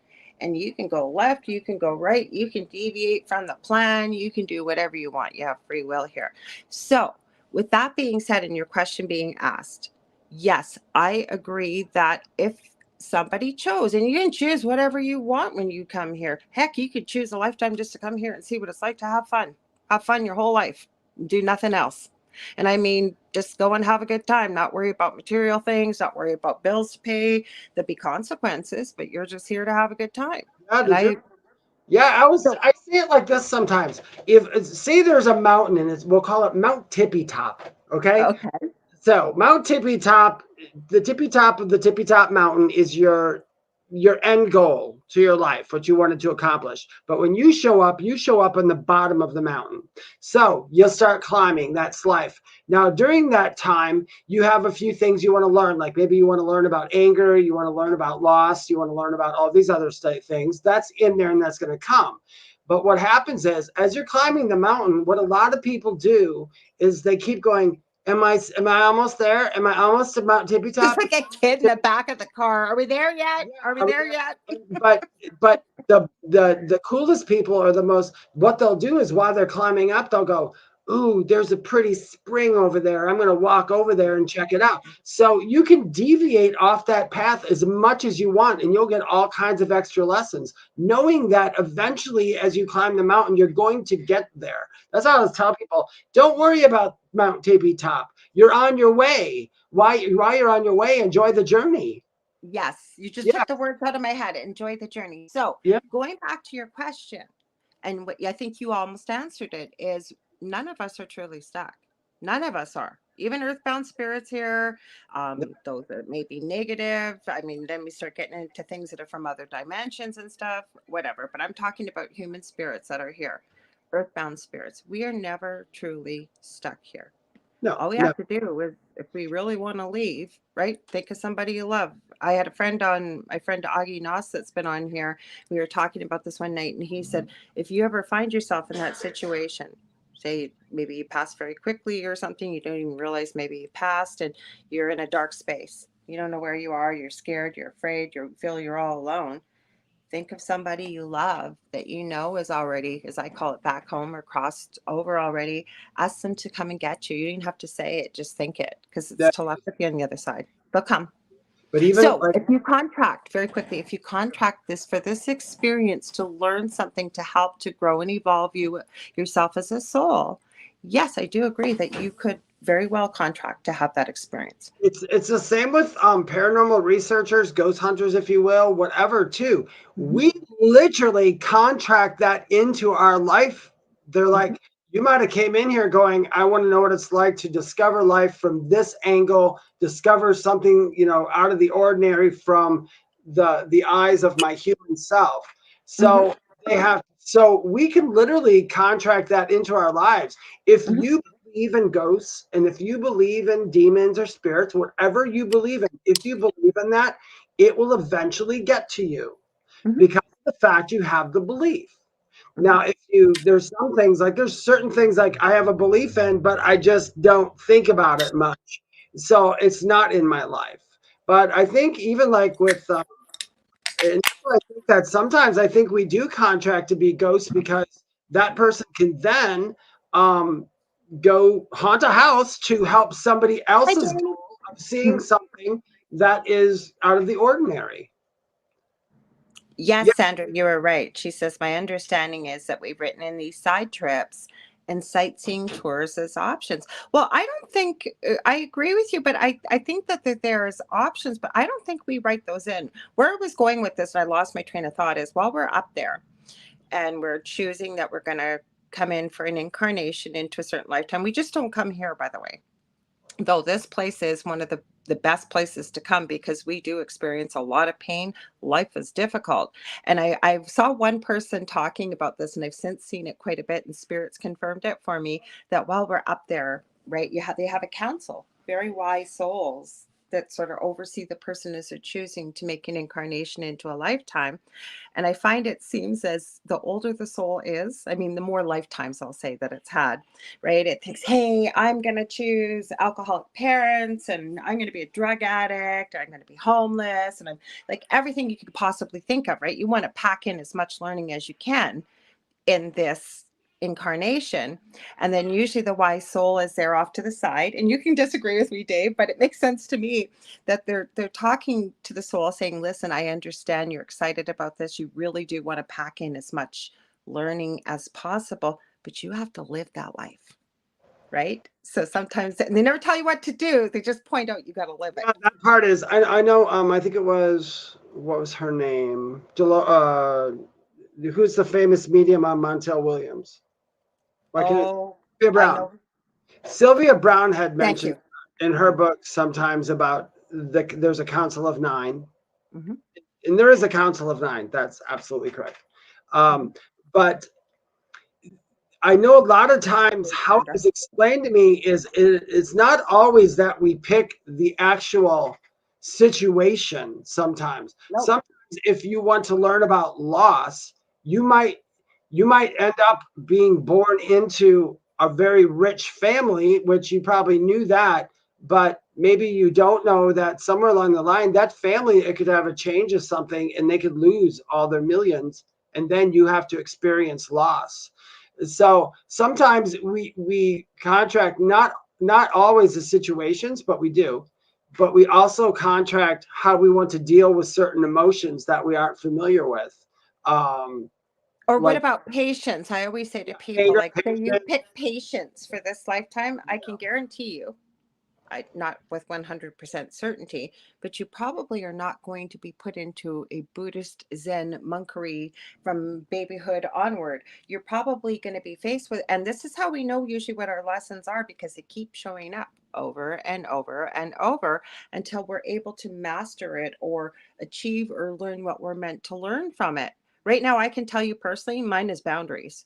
and you can go left, you can go right, you can deviate from the plan, you can do whatever you want. You have free will here. So with that being said, and your question being asked, yes, I agree that if somebody chose, and you can choose whatever you want when you come here. Heck, you could choose a lifetime just to come here and see what it's like to have fun. Have fun your whole life. Do nothing else. And I mean, just go and have a good time, not worry about material things, not worry about bills to pay. There'll be consequences, but you're just here to have a good time. I say it like this sometimes. If say there's a mountain and we'll call it Mount Tippy Top. Okay. So Mount Tippy Top, the tippy top of the tippy top mountain is your end goal to your life, what you wanted to accomplish. But when you show up on the bottom of the mountain. So you'll start climbing. That's life. Now, during that time, you have a few things you want to learn. Like maybe you want to learn about anger. You want to learn about loss. You want to learn about all these other things. That's in there and that's going to come. But what happens is, as you're climbing the mountain, what a lot of people do is they keep going, Am I almost there? Am I almost to Mount Tippy Top? It's like a kid in the back of the car. Are we there yet? Are we there yet? But the coolest people are the most. What they'll do is while they're climbing up, they'll go, "Ooh, there's a pretty spring over there. I'm going to walk over there and check it out." So you can deviate off that path as much as you want, and you'll get all kinds of extra lessons, knowing that eventually, as you climb the mountain, you're going to get there. That's how I always tell people: don't worry about Mount Tippy Top. You're on your way. While you're on your way, enjoy the journey. Yes, you just took the words out of my head. Enjoy the journey. So going back to your question, And what I think you almost answered it is none of us are truly stuck. None of us are. Even earthbound spirits here, those that may be negative. I mean, then we start getting into things that are from other dimensions and stuff, whatever. But I'm talking about human spirits that are here, earthbound spirits. We are never truly stuck here. No, All we no. have to do is, if we really want to leave, right? Think of somebody you love. I had a friend on, my friend Augie Noss that's been on here. We were talking about this one night, and he said, if you ever find yourself in that situation, say maybe you passed very quickly or something, you don't even realize maybe you passed, and you're in a dark space. You don't know where you are. You're scared. You're afraid. You feel you're all alone. Think of somebody you love that you know is already, as I call it, back home or crossed over already. Ask them to come and get you. You don't have to say it, just think it, because it's That, telepathy on the other side. They'll come. but even So if you contract, very quickly, if you contract this for this experience to learn something to help to grow and evolve yourself as a soul, yes, I do agree that you could very well contract to have that experience. it's the same with paranormal researchers, ghost hunters, if you will, whatever too. We literally contract that into our life. They're like, you might have came in here going, I want to know what it's like to discover life from this angle, discover something, out of the ordinary from the eyes of my human self. So so we can literally contract that into our lives. If you believe in ghosts, and if you believe in demons or spirits, whatever you believe in, if you believe in that, it will eventually get to you because of the fact you have the belief. Now, there's some things, like there's certain things like I have a belief in, but I just don't think about it much. So it's not in my life. But I think even like with, and I think that sometimes I think we do contract to be ghosts because that person can then go haunt a house to help somebody Hi, else's Jamie. goal of seeing something that is out of the ordinary. Yes, Yeah, Sandra, you are right. She says, my understanding is that we've written in these side trips and sightseeing tours as options. Well, I don't think, I agree with you, but I think that there's options, but I don't think we write those in. Where I was going with this, and I lost my train of thought, is while we're up there and we're choosing that we're going to come in for an incarnation into a certain lifetime, we just don't come here, by the way. Though this place is one of the best places to come because we do experience a lot of pain. Life is difficult. And I saw one person talking about this, and I've since seen it quite a bit, and spirits confirmed it for me, that while we're up there, right, they have a council, very wise souls that sort of oversee the person as they're choosing to make an incarnation into a lifetime. And I find it seems as the older the soul is, I mean, the more lifetimes I'll say that it's had, right? It thinks, hey, I'm going to choose alcoholic parents, and I'm going to be a drug addict, or I'm going to be homeless. And I'm like everything you could possibly think of, right? You want to pack in as much learning as you can in this incarnation. And then usually the wise soul is there off to the side, and you can disagree with me, Dave, but it makes sense to me that they're talking to the soul saying, listen, I understand you're excited about this, you really do want to pack in as much learning as possible, but you have to live that life, right? So sometimes they never tell you what to do, they just point out you got to live it. that part is, I know, I think it was, what was her name? Who's the famous medium on Montel Williams? Oh, Sylvia I Brown. know. Sylvia Brown had Thank mentioned you. in her book sometimes about there's a council of 9. Mm-hmm. And there is a council of 9. That's absolutely correct. But I know a lot of times how it's explained to me is it's not always that we pick the actual situation. Sometimes if you want to learn about loss, you might end up being born into a very rich family, which you probably knew that, but maybe you don't know that somewhere along the line, that family, it could have a change of something and they could lose all their millions, and then you have to experience loss. So sometimes we contract not always the situations, but we do. But we also contract how we want to deal with certain emotions that we aren't familiar with. Or what about patience? I always say to people, like, say you patience. pick patience for this lifetime, I can guarantee you not with 100% certainty, but you probably are not going to be put into a Buddhist Zen monkery from babyhood onward. You're probably going to be faced with, and this is how we know usually what our lessons are, because they keep showing up over and over and over until we're able to master it or achieve or learn what we're meant to learn from it. Right now, I can tell you personally, mine is boundaries.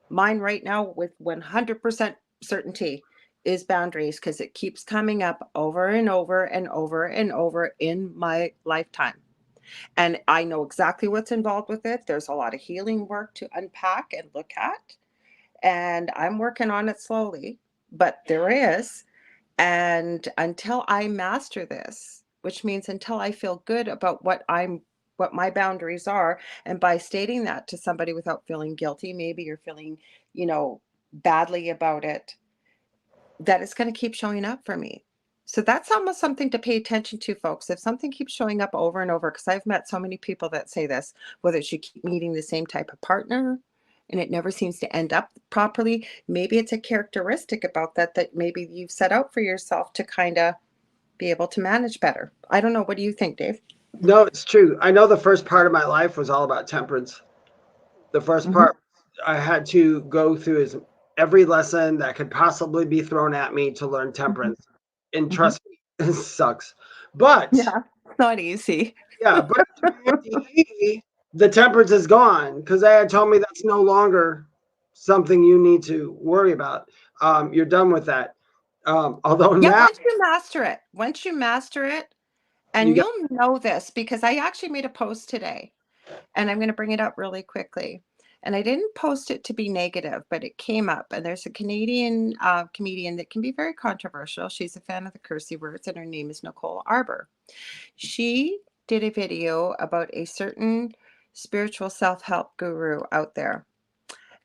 Mine right now with 100% certainty is boundaries, because it keeps coming up over and over and over and over in my lifetime. And I know exactly what's involved with it. There's a lot of healing work to unpack and look at. And I'm working on it slowly, but there is. And until I master this, which means until I feel good about what my boundaries are, and by stating that to somebody without feeling guilty, maybe you're feeling, badly about it, that it's going to keep showing up for me. So that's almost something to pay attention to, folks. If something keeps showing up over and over, because I've met so many people that say this, whether it's you keep meeting the same type of partner and it never seems to end up properly, maybe it's a characteristic about that maybe you've set out for yourself to kind of be able to manage better. I don't know. What do you think, Dave? No, it's true. I know the first part of my life was all about temperance. The first Mm-hmm. part, I had to go through every lesson that could possibly be thrown at me to learn temperance. And Mm-hmm. trust me, it sucks. But Yeah, it's not easy. yeah, but after my NDE, the temperance is gone because they had told me that's no longer something you need to worry about. You're done with that. Although Yeah, now once you master it, you and got, you'll know this because I actually made a post today, and I'm going to bring it up really quickly. And I didn't post it to be negative, but it came up. And there's a Canadian comedian that can be very controversial. She's a fan of the cursey words, and her name is Nicole Arbor. She did a video about a certain spiritual self-help guru out there.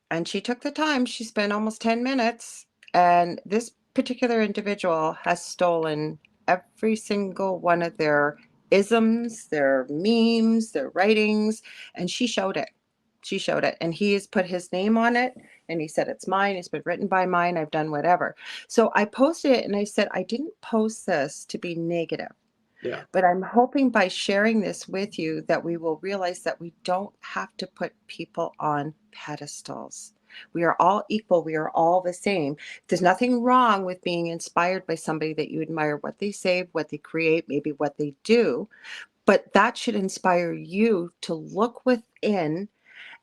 And she took the time, she spent almost 10 minutes, and this particular individual has stolen every single one of their isms, their memes, their writings, and she showed it. She showed it, and he has put his name on it, and he said, it's mine, it's been written by mine, I've done whatever. So I posted it and I said, I didn't post this to be negative. yeah, But I'm hoping by sharing this with you that we will realize that we don't have to put people on pedestals. We are all equal. We are all the same. There's nothing wrong with being inspired by somebody that you admire, what they say, what they create, maybe what they do. But that should inspire you to look within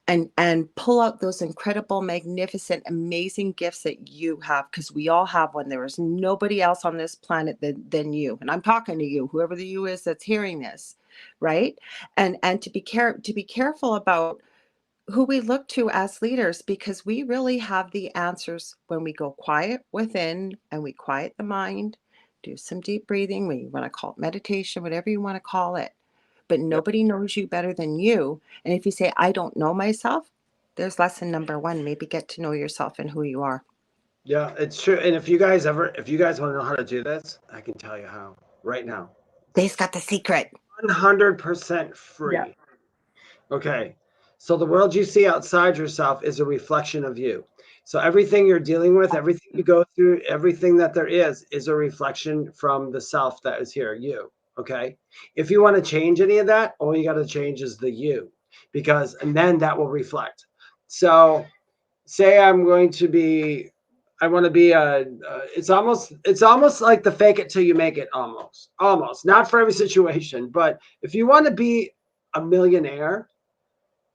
and pull out those incredible, magnificent, amazing gifts that you have, because we all have one. There is nobody else on this planet than you. And I'm talking to you, whoever the you is that's hearing this, right? And to be careful about who we look to as leaders, because we really have the answers when we go quiet within and we quiet the mind, do some deep breathing, when you want to call it meditation, whatever you want to call it. But yeah, nobody knows you better than you. And if you say, I don't know myself, there's lesson number one. Maybe get to know yourself and who you are. yeah, it's true. And if you guys want to know how to do this, I can tell you how right now. They've got the secret. 100% Yeah. free. Okay. So the world you see outside yourself is a reflection of you. So everything you're dealing with, everything you go through, everything that there is a reflection from the self that is here, you. Okay. If you want to change any of that, all you got to change is the you, and then that will reflect. So say I want to be it's almost like the fake it till you make it, almost not for every situation, but if you want to be a millionaire,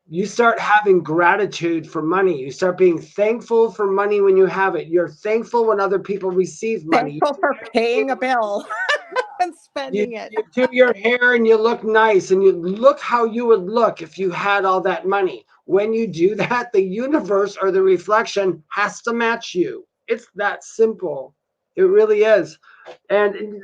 you start having gratitude for money. You start being thankful for money when you have it. You're thankful when other people receive money. Thankful for paying a bill and You, spending it. you do your hair and you look nice, and you look how you would look if you had all that money. When you do that, the universe or the reflection has to match you. It's that simple. It really is. And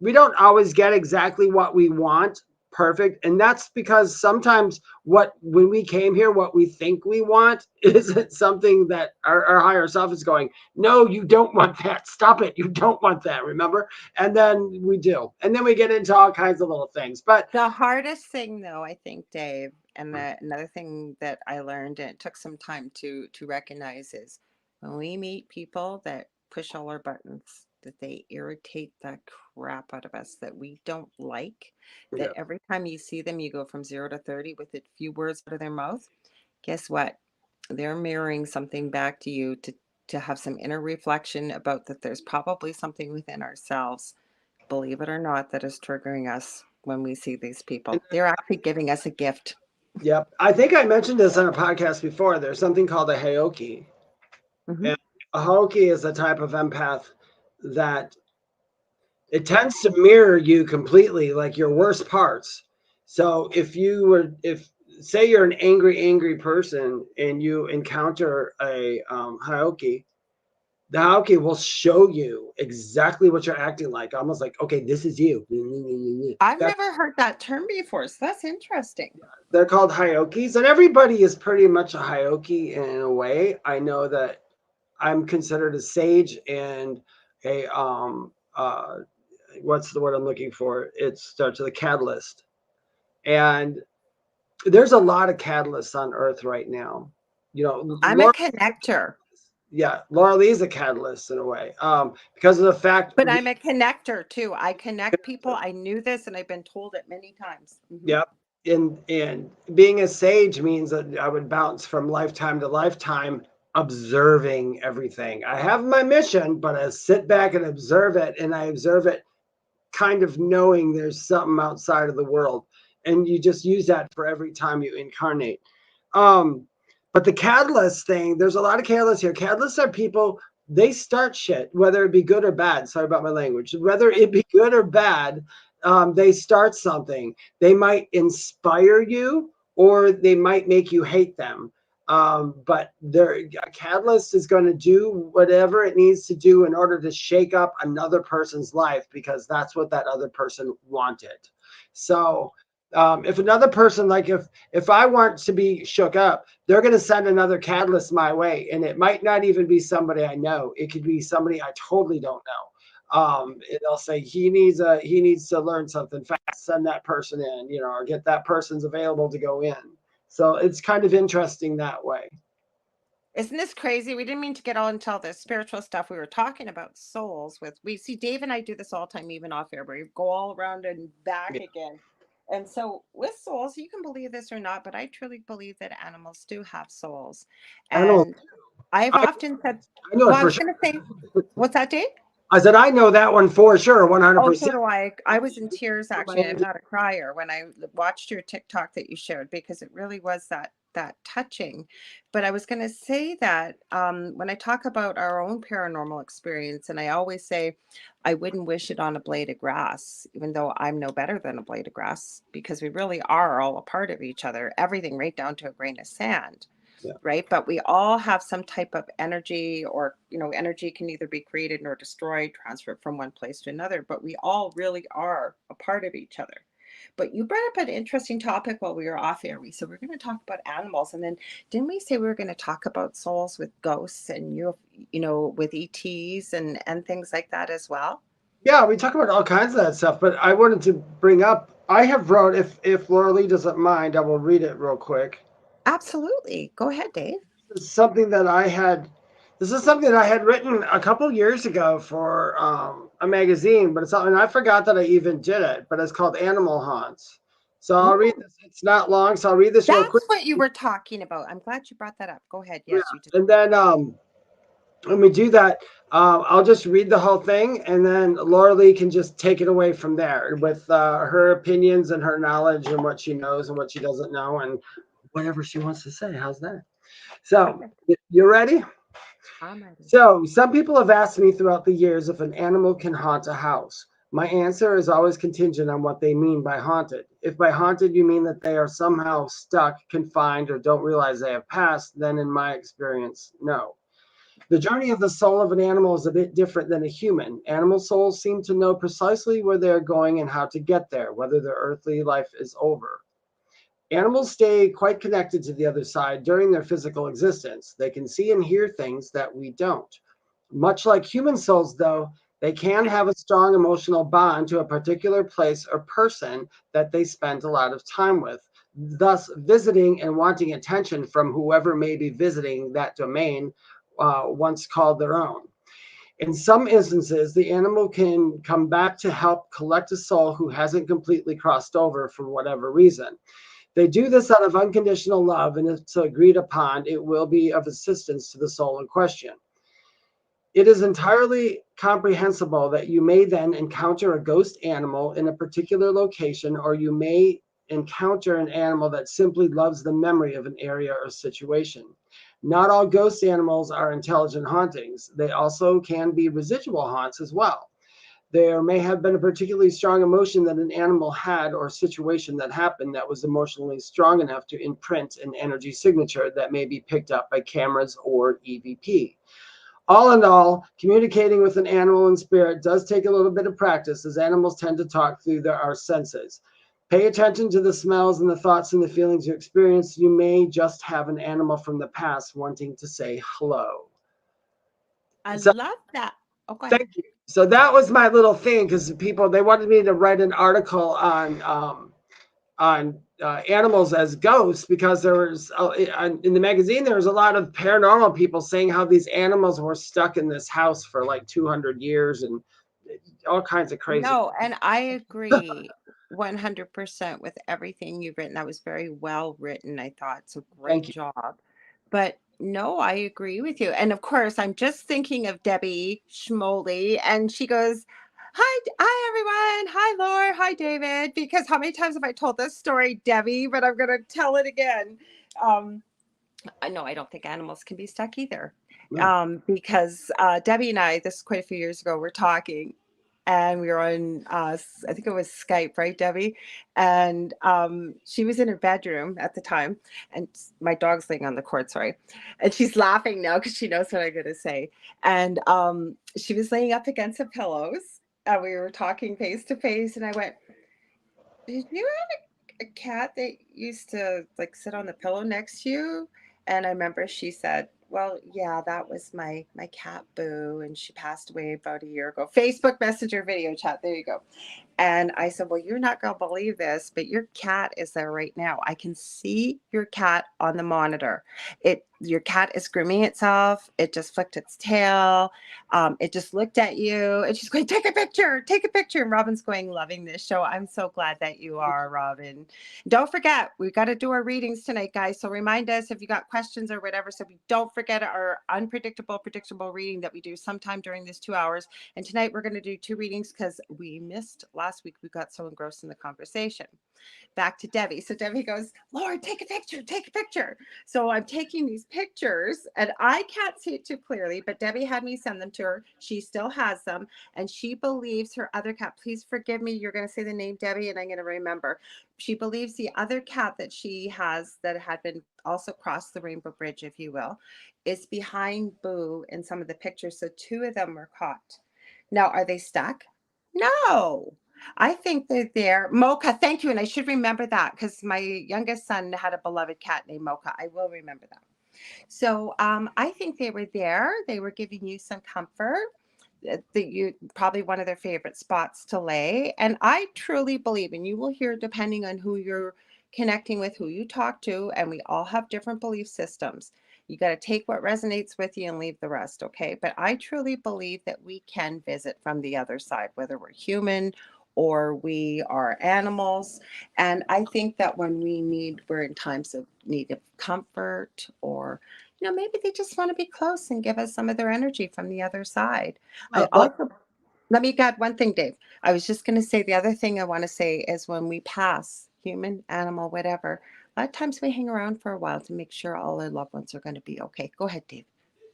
we don't always get exactly what we want perfect. And that's because sometimes when we came here, what we think we want isn't something that our higher self is going, no, you don't want that. Stop it. You don't want that. Remember? And then we do. And then we get into all kinds of little things. But The hardest thing, though, I think, Dave, and another thing that I learned, and it took some time to recognize, is when we meet people that push all our buttons, that they irritate the crap out of us, that we don't like, Yeah. that every time you see them, you go from 0 to 30 with a few words out of their mouth. Guess what? They're mirroring something back to you to have some inner reflection about that there's probably something within ourselves, believe it or not, that is triggering us when we see these people. They're actually giving us a gift. Yep. I think I mentioned this on a podcast before. There's something called a Haoki. Mm-hmm. And a Haoki is a type of empath that it tends to mirror you completely, like your worst parts. So if say you're an angry person and you encounter a Haoki, the Haoki will show you exactly what you're acting like, almost like, okay, this is you. I've never heard that term before, so that's interesting. They're called Hyokis, and everybody is pretty much a Hyoki in a way. I know that I'm considered a sage and a what's the word I'm looking for? It starts with a catalyst. And there's a lot of catalysts on Earth right now. You know, I'm a connector. Yeah, Lorilei is a catalyst in a way, because of the fact. But I'm a connector too. I connect people. I knew this, and I've been told it many times. Mm-hmm. Yep. And being a sage means that I would bounce from lifetime to lifetime, observing everything. I have my mission, but I sit back and observe it, and I observe it kind of knowing there's something outside of the world. And you just use that for every time you incarnate. But the catalyst thing, there's a lot of catalysts here. Catalysts are people, they start shit, whether it be good or bad. Sorry about my language. Whether it be good or bad, they start something. They might inspire you or they might make you hate them. But a catalyst is going to do whatever it needs to do in order to shake up another person's life, because that's what that other person wanted. So if another person, like if I want to be shook up, they're going to send another catalyst my way, and it might not even be somebody I know. It could be somebody I totally don't know. And they'll say he needs to learn something fast. Send that person in, or get that person's available to go in. So it's kind of interesting that way. Isn't this crazy? We didn't mean to get all into all this spiritual stuff. We were talking about souls. We see Dave and I do this all the time, even off air, where we go all around and back again. And so with souls, you can believe this or not, but I truly believe that animals do have souls. And I've often said, I know well, it I for was sure. going to say, what's that, Dave? I said, I know that one for sure, 100%. Oh, so do I. I was in tears, actually. I'm not a crier when I watched your TikTok that you shared, because it really was that touching. But I was going to say that when I talk about our own paranormal experience, and I always say I wouldn't wish it on a blade of grass, even though I'm no better than a blade of grass, because we really are all a part of each other, everything right down to a grain of sand. Yeah. Right. But we all have some type of energy, or, energy can either be created or destroyed, transferred from one place to another. But we all really are a part of each other. But you brought up an interesting topic while we were off air. We said we're going to talk about animals. And then didn't we say we were going to talk about souls with ghosts and, with ETs and things like that as well? Yeah, we talk about all kinds of that stuff. But I wanted to bring up, I have wrote, if Lorilei doesn't mind, I will read it real quick. Absolutely. Go ahead, Dave. This is something that I had written a couple years ago for a magazine, but I forgot that I even did it, but it's called Animal Haunts. So I'll read this. It's not long, so I'll read this real quick. That's what you were talking about. I'm glad you brought that up. Go ahead. Yes, you did. And then when we do that, I'll just read the whole thing, and then Lorilei can just take it away from there with her opinions and her knowledge and what she knows and what she doesn't know and whatever she wants to say. How's that? So, you ready? I'm ready. So, some people have asked me throughout the years if an animal can haunt a house. My answer is always contingent on what they mean by haunted. If by haunted you mean that they are somehow stuck, confined, or don't realize they have passed, then in my experience, no. The journey of the soul of an animal is a bit different than a human. Animal souls seem to know precisely where they're going and how to get there, whether their earthly life is over. Animals stay quite connected to the other side during their physical existence. They can see and hear things that we don't. Much like human souls, though, they can have a strong emotional bond to a particular place or person that they spend a lot of time with, thus visiting and wanting attention from whoever may be visiting that domain once called their own. In some instances, the animal can come back to help collect a soul who hasn't completely crossed over for whatever reason. They do this out of unconditional love, and if it's agreed upon, it will be of assistance to the soul in question. It is entirely comprehensible that you may then encounter a ghost animal in a particular location, or you may encounter an animal that simply loves the memory of an area or situation. Not all ghost animals are intelligent hauntings. They also can be residual haunts as well. There may have been a particularly strong emotion that an animal had or situation that happened that was emotionally strong enough to imprint an energy signature that may be picked up by cameras or EVP. All in all, communicating with an animal in spirit does take a little bit of practice, as animals tend to talk through our senses. Pay attention to the smells and the thoughts and the feelings you experience. You may just have an animal from the past wanting to say hello. I So, love that. Oh, go ahead. thank you. So that was my little thing, because people, they wanted me to write an article on animals as ghosts, because there was in the magazine there was a lot of paranormal people saying how these animals were stuck in this house for like 200 years and all kinds of crazy. No, and I agree 100% with everything you've written. That was very well written. I thought it's a Thank great you. job. But no, I agree with you. And of course, I'm just thinking of Debbie Schmoley, and she goes, hi everyone. Hi, Laura. Hi, David. Because how many times have I told this story, Debbie? But I'm going to tell it again. I know I don't think animals can be stuck either. Because Debbie and I, this is quite a few years ago, we're talking, and we were on, I think it was Skype, right, Debbie? And she was in her bedroom at the time, and my dog's laying on the cord, sorry. And she's laughing now because she knows what I'm going to say. And she was laying up against the pillows, and we were talking face to face, and I went, did you have a cat that used to like sit on the pillow next to you? And I remember she said, well, yeah, that was my cat Boo, and she passed away about a year ago. Facebook Messenger video chat. There you go. And I said, well, you're not going to believe this, but your cat is there right now. I can see your cat on the monitor. Your cat is grooming itself. It just flicked its tail. It just looked at you, and she's going, take a picture, take a picture. And Robin's going, loving this show. I'm so glad that you are, Robin. Don't forget, we got to do our readings tonight, guys. So remind us if you got questions or whatever. So we don't forget our predictable reading that we do sometime during this 2 hours. And tonight we're going to do 2 readings because we missed last week. We got so engrossed in the conversation. Back to Debbie. So Debbie goes, Lord, take a picture, take a picture. So I'm taking these pictures, and I can't see it too clearly, but Debbie had me send them to her. She still has them, and she believes her other cat, please forgive me, you're going to say the name Debbie, and I'm going to remember. She believes the other cat that she has that had been also crossed the Rainbow Bridge, if you will, is behind Boo in some of the pictures. So 2 of them were caught. Now, are they stuck? No. I think they're there. Mocha, thank you. And I should remember that because my youngest son had a beloved cat named Mocha. I will remember that. So I think they were there. They were giving you some comfort. That you probably one of their favorite spots to lay. And I truly believe, and you will hear depending on who you're connecting with, who you talk to, and we all have different belief systems. You got to take what resonates with you and leave the rest, okay? But I truly believe that we can visit from the other side, whether we're human or we are animals. And I think that when we're in times of need of comfort, or maybe they just want to be close and give us some of their energy from the other side. I also, let me add one thing, Dave. I was just going to say the other thing I want to say is when we pass, human, animal, whatever, a lot of times we hang around for a while to make sure all our loved ones are going to be okay. Go ahead, Dave.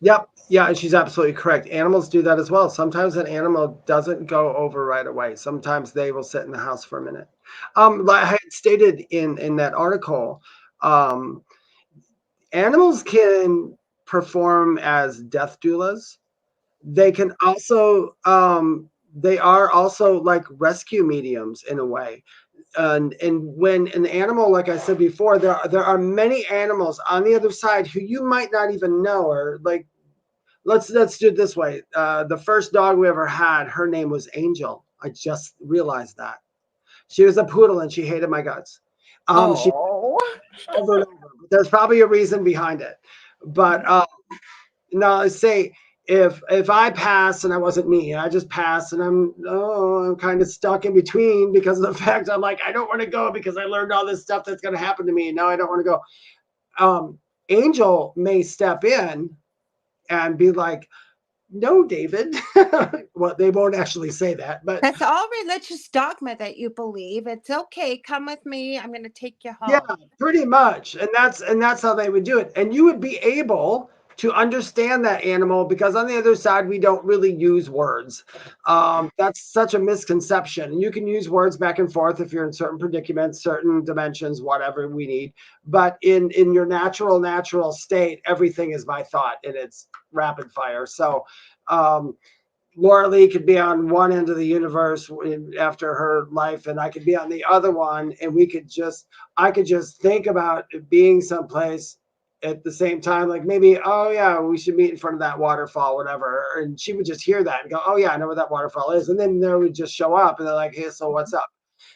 Yep. Yeah, and she's absolutely correct. Animals do that as well. Sometimes an animal doesn't go over right away. Sometimes they will sit in the house for a minute. Like I had stated in that article, animals can perform as death doulas. They can also they are also like rescue mediums in a way. And when an animal, like I said before, there are many animals on the other side who you might not even know, or like, let's do it this way. The first dog we ever had, her name was Angel. I just realized that. She was a poodle and she hated my guts. She over and over. There's probably a reason behind it. But no, say if I pass and I wasn't me, I just passed and I'm kind of stuck in between because of the fact I'm like, I don't want to go because I learned all this stuff that's going to happen to me. And now I don't want to go. Angel may step in and be like, no, David. Well, they won't actually say that, but That's all religious dogma that you believe. It's okay. Come with me. I'm going to take you home. yeah, pretty much. And that's how they would do it. And you would be able to understand that animal because on the other side, we don't really use words. That's such a misconception. You can use words back and forth if you're in certain predicaments, certain dimensions, whatever we need. But in your natural state, everything is by thought and it's rapid fire. So Lorilei could be on one end of the universe after her life, and I could be on the other one, and I could just think about being someplace at the same time, like maybe, oh yeah, we should meet in front of that waterfall, whatever. And she would just hear that and go, oh yeah, I know where that waterfall is. And then they would just show up and they're like, hey, so what's up?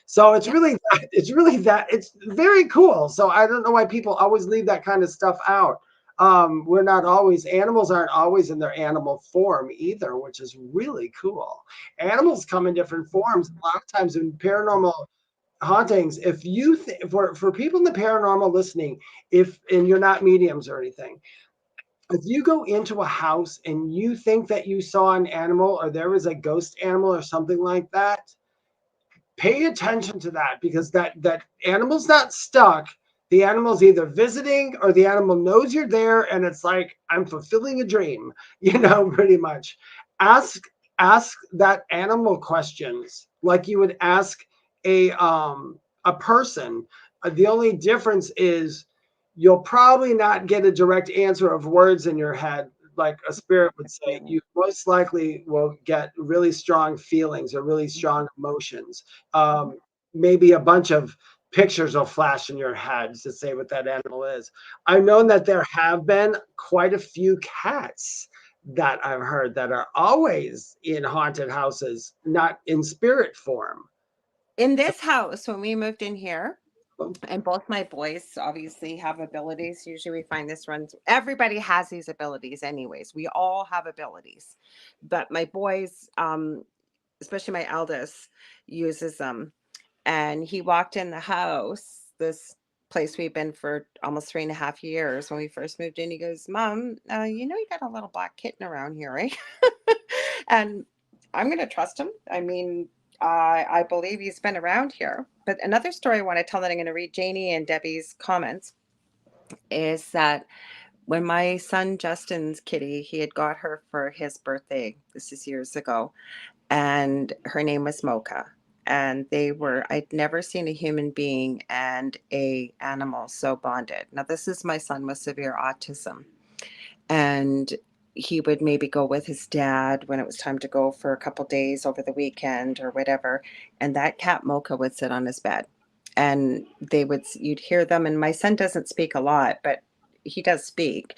So it's really it's very cool. So I don't know why people always leave that kind of stuff out. We're not always, animals aren't always in their animal form either, which is really cool. Animals come in different forms. A lot of times in paranormal hauntings, if you for people in the paranormal listening, and you're not mediums or anything, if you go into a house and you think that you saw an animal or there was a ghost animal or something like that, pay attention to that because that animal's not stuck. The animal's either visiting or the animal knows you're there and it's like, I'm fulfilling a dream, pretty much. Ask that animal questions like you would ask a person. The only difference is you'll probably not get a direct answer of words in your head like a spirit would say. You most likely will get really strong feelings or really strong emotions. Maybe a bunch of pictures will flash in your head to say what that animal is. I've known that there have been quite a few cats that I've heard that are always in haunted houses, not in spirit form. In this house, when we moved in here, and both my boys obviously have abilities. Usually we find this runs, everybody has these abilities anyways. We all have abilities. But my boys, especially my eldest, uses them. And he walked in the house, this place we've been for almost 3.5 years. When we first moved in, he goes, Mom, you got a little black kitten around here, right? And I'm going to trust him. I mean, I believe he's been around here. But another story I want to tell that I'm going to read Janie and Debbie's comments is that when my son Justin's kitty, he had got her for his birthday. This is years ago. And her name was Mocha. And I'd never seen a human being and a animal so bonded. Now, this is my son with severe autism. And he would maybe go with his dad when it was time to go for a couple days over the weekend or whatever. And that cat Mocha would sit on his bed. And you'd hear them. And my son doesn't speak a lot, but he does speak.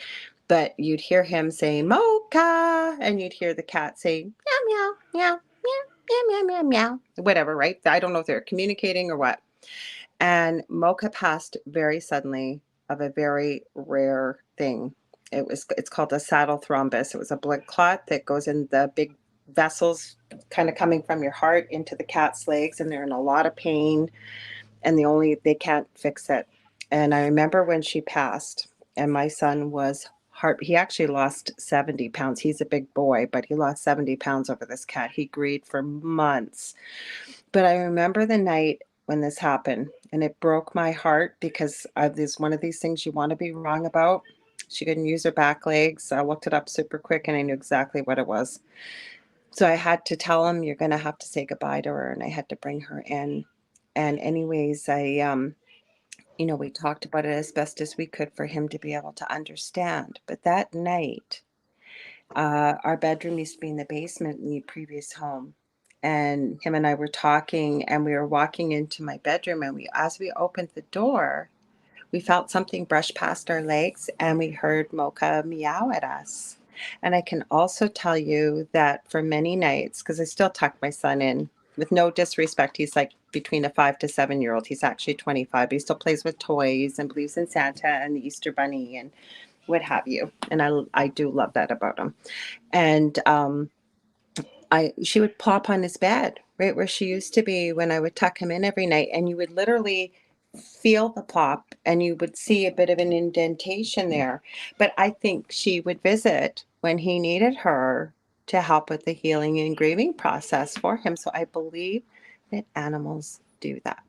But you'd hear him saying Mocha, and you'd hear the cat say meow, meow, meow, meow, meow, meow, meow, whatever, right? I don't know if they're communicating or what. And Mocha passed very suddenly of a very rare thing. It's called a saddle thrombus. It was a blood clot that goes in the big vessels kind of coming from your heart into the cat's legs, and they're in a lot of pain, and they can't fix it. And I remember when she passed, and my son he actually lost 70 pounds. He's a big boy, but he lost 70 pounds over this cat. He grieved for months. But I remember the night when this happened, and it broke my heart because there's one of these things you want to be wrong about. She couldn't use her back legs. I looked it up super quick, and I knew exactly what it was. So I had to tell him, you're going to have to say goodbye to her, and I had to bring her in. And anyways, we talked about it as best as we could for him to be able to understand. But that night, our bedroom used to be in the basement in the previous home. And him and I were talking, and we were walking into my bedroom, and as we opened the door, we felt something brush past our legs, and we heard Mocha meow at us. And I can also tell you that for many nights, because I still tuck my son in, with no disrespect, he's like between a 5 to 7-year-old. He's actually 25, but he still plays with toys and believes in Santa and the Easter Bunny. And what have you. And I do love that about him. And she would plop on his bed right where she used to be when I would tuck him in every night, and you would literally feel the plop and you would see a bit of an indentation there. But I think she would visit when he needed her to help with the healing and grieving process for him. So I believe that animals do that.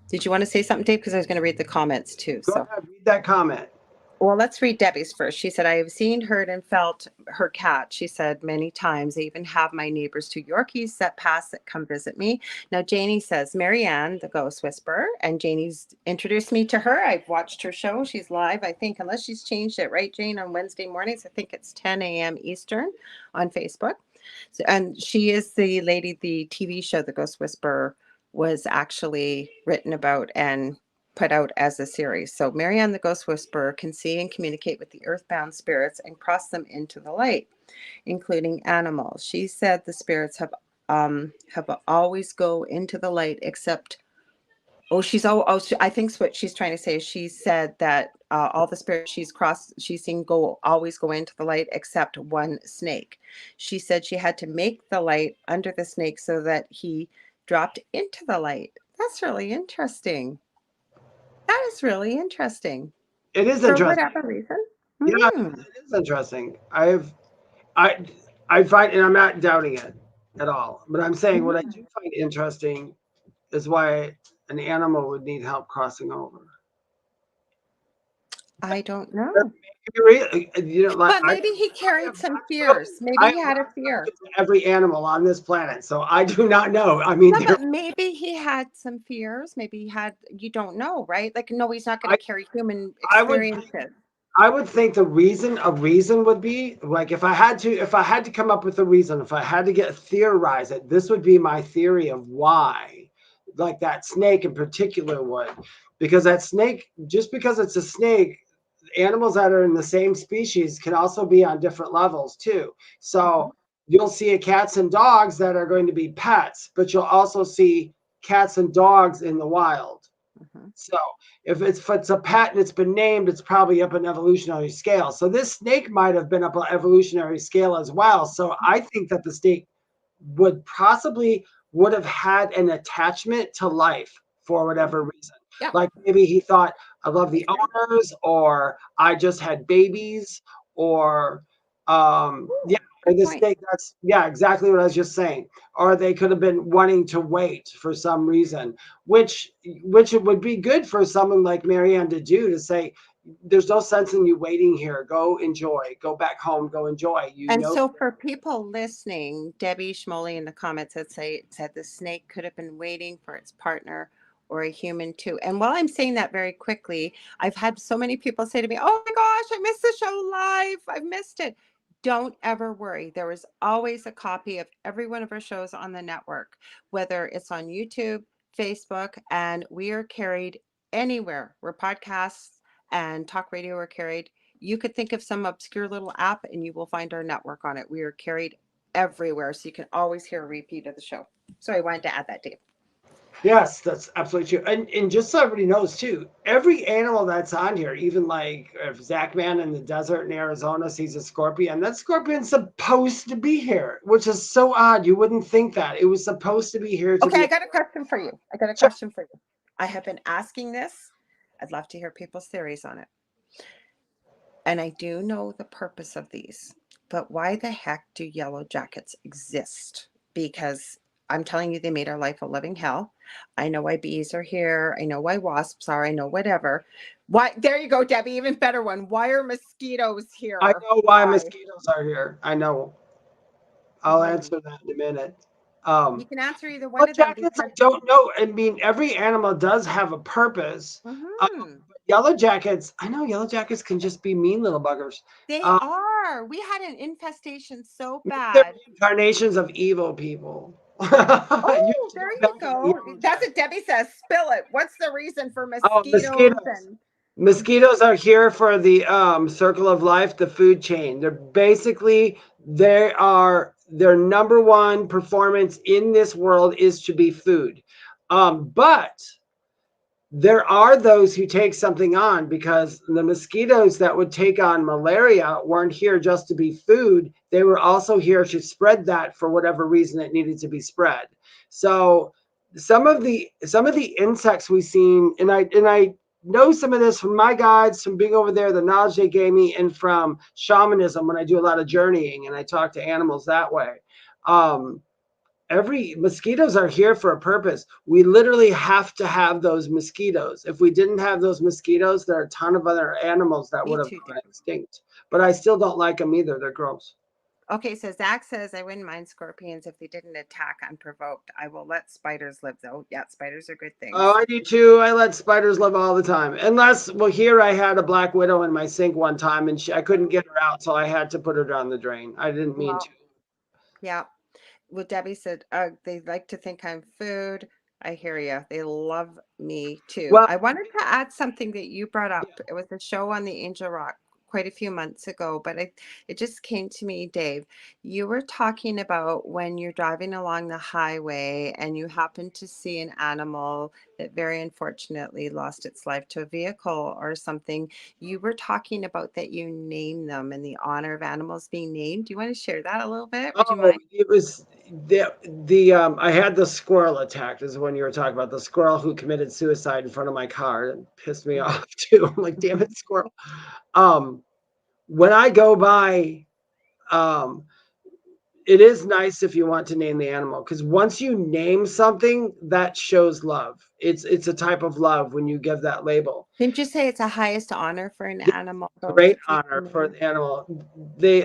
Did you want to say something, Dave? Because I was going to read the comments too. Go ahead, read that comment. Well, let's read Debbie's first. She said, I have seen, heard, and felt her cat, she said, many times. I even have my neighbor's 2 Yorkies that pass that come visit me. Now, Janie says, Marianne, the ghost whisperer, and Janie's introduced me to her. I've watched her show. She's live, I think, unless she's changed it, right, Jane, on Wednesday mornings. I think it's 10 a.m. Eastern on Facebook. So, and she is the lady, the TV show, The Ghost Whisperer, was actually written about and put out as a series. So Marianne the Ghost Whisperer can see and communicate with the earthbound spirits and cross them into the light, including animals. She said the spirits have always go into the light except I think what she's trying to say is she said that all the spirits she's seen always go into the light except one snake. She said she had to make the light under the snake so that he dropped into the light. That's really interesting. That is really interesting. It is For interesting. whatever reason. Yeah, it is interesting. I find, and I'm not doubting it at all, but I'm saying what I do find interesting is why an animal would need help crossing over. I don't know. But maybe he carried some fears. Maybe he had a fear. Every animal on this planet, so I do not know. I mean, but maybe he had some fears. Maybe he had. You don't know, right? Like, no, he's not going to carry human experiences. I would think a reason would be like if I had to come up with a reason, if I had to theorize it, this would be my theory of why, like that snake in particular would, because that snake, just because it's a snake, animals that are in the same species can also be on different levels too. So you'll see cats and dogs that are going to be pets, but you'll also see cats and dogs in the wild. So if it's a pet and it's been named, it's probably up an evolutionary scale. So this snake might have been up an evolutionary scale as well. So I think that the snake would have had an attachment to life for whatever reason. Yeah. Like maybe he thought, I love the owners, or I just had babies, or the snake, that's exactly what I was just saying. Or they could have been wanting to wait for some reason, which it would be good for someone like Marianne to do, to say, there's no sense in you waiting here. Go enjoy. Go back home. Go enjoy. So for people listening, Debbie Schmoley in the comments said the snake could have been waiting for its partner or a human too. And while I'm saying that very quickly, I've had so many people say to me, oh my gosh, I missed the show live. I've missed it. Don't ever worry. There is always a copy of every one of our shows on the network, whether it's on YouTube, Facebook, and we are carried anywhere where podcasts and talk radio are carried. You could think of some obscure little app and you will find our network on it. We are carried everywhere, so you can always hear a repeat of the show. So I wanted to add that, Dave. Yes, that's absolutely true. And just so everybody knows too, every animal that's on here, even like if Zach Man in the desert in Arizona sees a scorpion, that scorpion's supposed to be here, which is so odd. You wouldn't think that. It was supposed to be here. I got a question for you. I have been asking this. I'd love to hear people's theories on it. And I do know the purpose of these, but why the heck do yellow jackets exist? Because I'm telling you, they made our life a living hell. I know why bees are here. I know why wasps are. I know whatever. Why? There you go, Debbie. Even better one. Why are mosquitoes here? I know why mosquitoes are here. I know. I'll answer that in a minute. You can answer either one of them. Jackets, I don't know. I mean, every animal does have a purpose. Yellow jackets, I know yellow jackets can just be mean little buggers. They are. We had an infestation so bad. They're incarnations of evil people. Oh, there you go. That's what Debbie says. Spill it. What's the reason for mosquitoes? Mosquitoes are here for the circle of life, the food chain. They're basically, their number one performance in this world is to be food. But There are those who take something on, because the mosquitoes that would take on malaria weren't here just to be food. They were also here to spread that for whatever reason it needed to be spread. So some of the insects we've seen, and I know some of this from my guides, from being over there, the knowledge they gave me, and from shamanism when I do a lot of journeying and I talk to animals that way. Um, every mosquitoes are here for a purpose. We literally have to have those mosquitoes. If we didn't have those mosquitoes, there are a ton of other animals that Me would have too, gone Deb. extinct. But I still don't like them either. They're gross. Okay, so Zach says, I wouldn't mind scorpions if they didn't attack unprovoked. I will let spiders live, though. Yeah, spiders are good Oh, things. I do too. I let spiders live all the time. Unless, well, here I had a black widow in my sink one time, and I couldn't get her out, so I had to put her down the drain. I didn't mean to. Well, yeah. Well, Debbie said, they like to think I'm food. I hear you. They love me too. Well, I wanted to add something that you brought yeah. up. It was a show on the Angel Rock quite a few months ago, but it just came to me, Dave. You were talking about when you're driving along the highway and you happen to see an animal that very unfortunately lost its life to a vehicle or something. You were talking about that you name them in the honor of animals being named. Do you want to share that a little bit? Would you Oh, mind? it was the I had the squirrel attacked, is when you were talking about the squirrel who committed suicide in front of my car. It pissed me Mhm. off too. I'm like, damn it, squirrel. Um, when I go by, um, it is nice if you want to name the animal, because once you name something, that shows love. It's a type of love when you give that label. Didn't you say it's a highest honor for an It's animal, a though, great to take the honor for name? the animal. They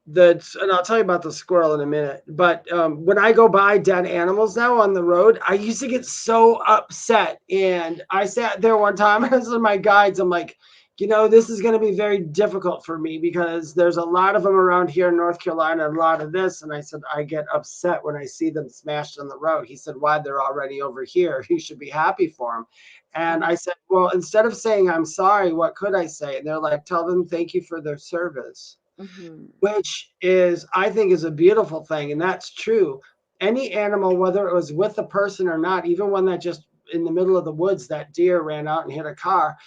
the and I'll tell you about the squirrel in a minute. But when I go by dead animals now on the road, I used to get so upset. And I sat there one time, I was with my guides. I'm like, this is going to be very difficult for me, because there's a lot of them around here in North Carolina, a lot of this. And I said, I get upset when I see them smashed on the road. He said, why? They're already over here. You should be happy for them. And Mhm, I said, well, instead of saying I'm sorry, what could I say? And they're like, tell them thank you for their service, mhm. which is, I think, is a beautiful thing. And that's true. Any animal, whether it was with a person or not, even one that just in the middle of the woods, that deer ran out and hit a car,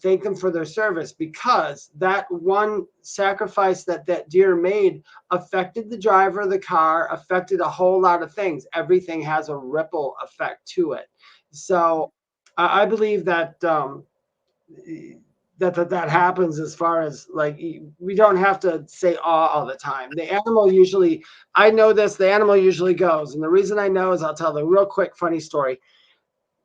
thank them for their service, because that one sacrifice that that deer made affected the driver of the car, affected a whole lot of things. Everything has a ripple effect to it. So I believe that that happens, as far as like, we don't have to say awe all the time. The animal usually, I know this, the animal usually goes. And the reason I know is, I'll tell the real quick funny story.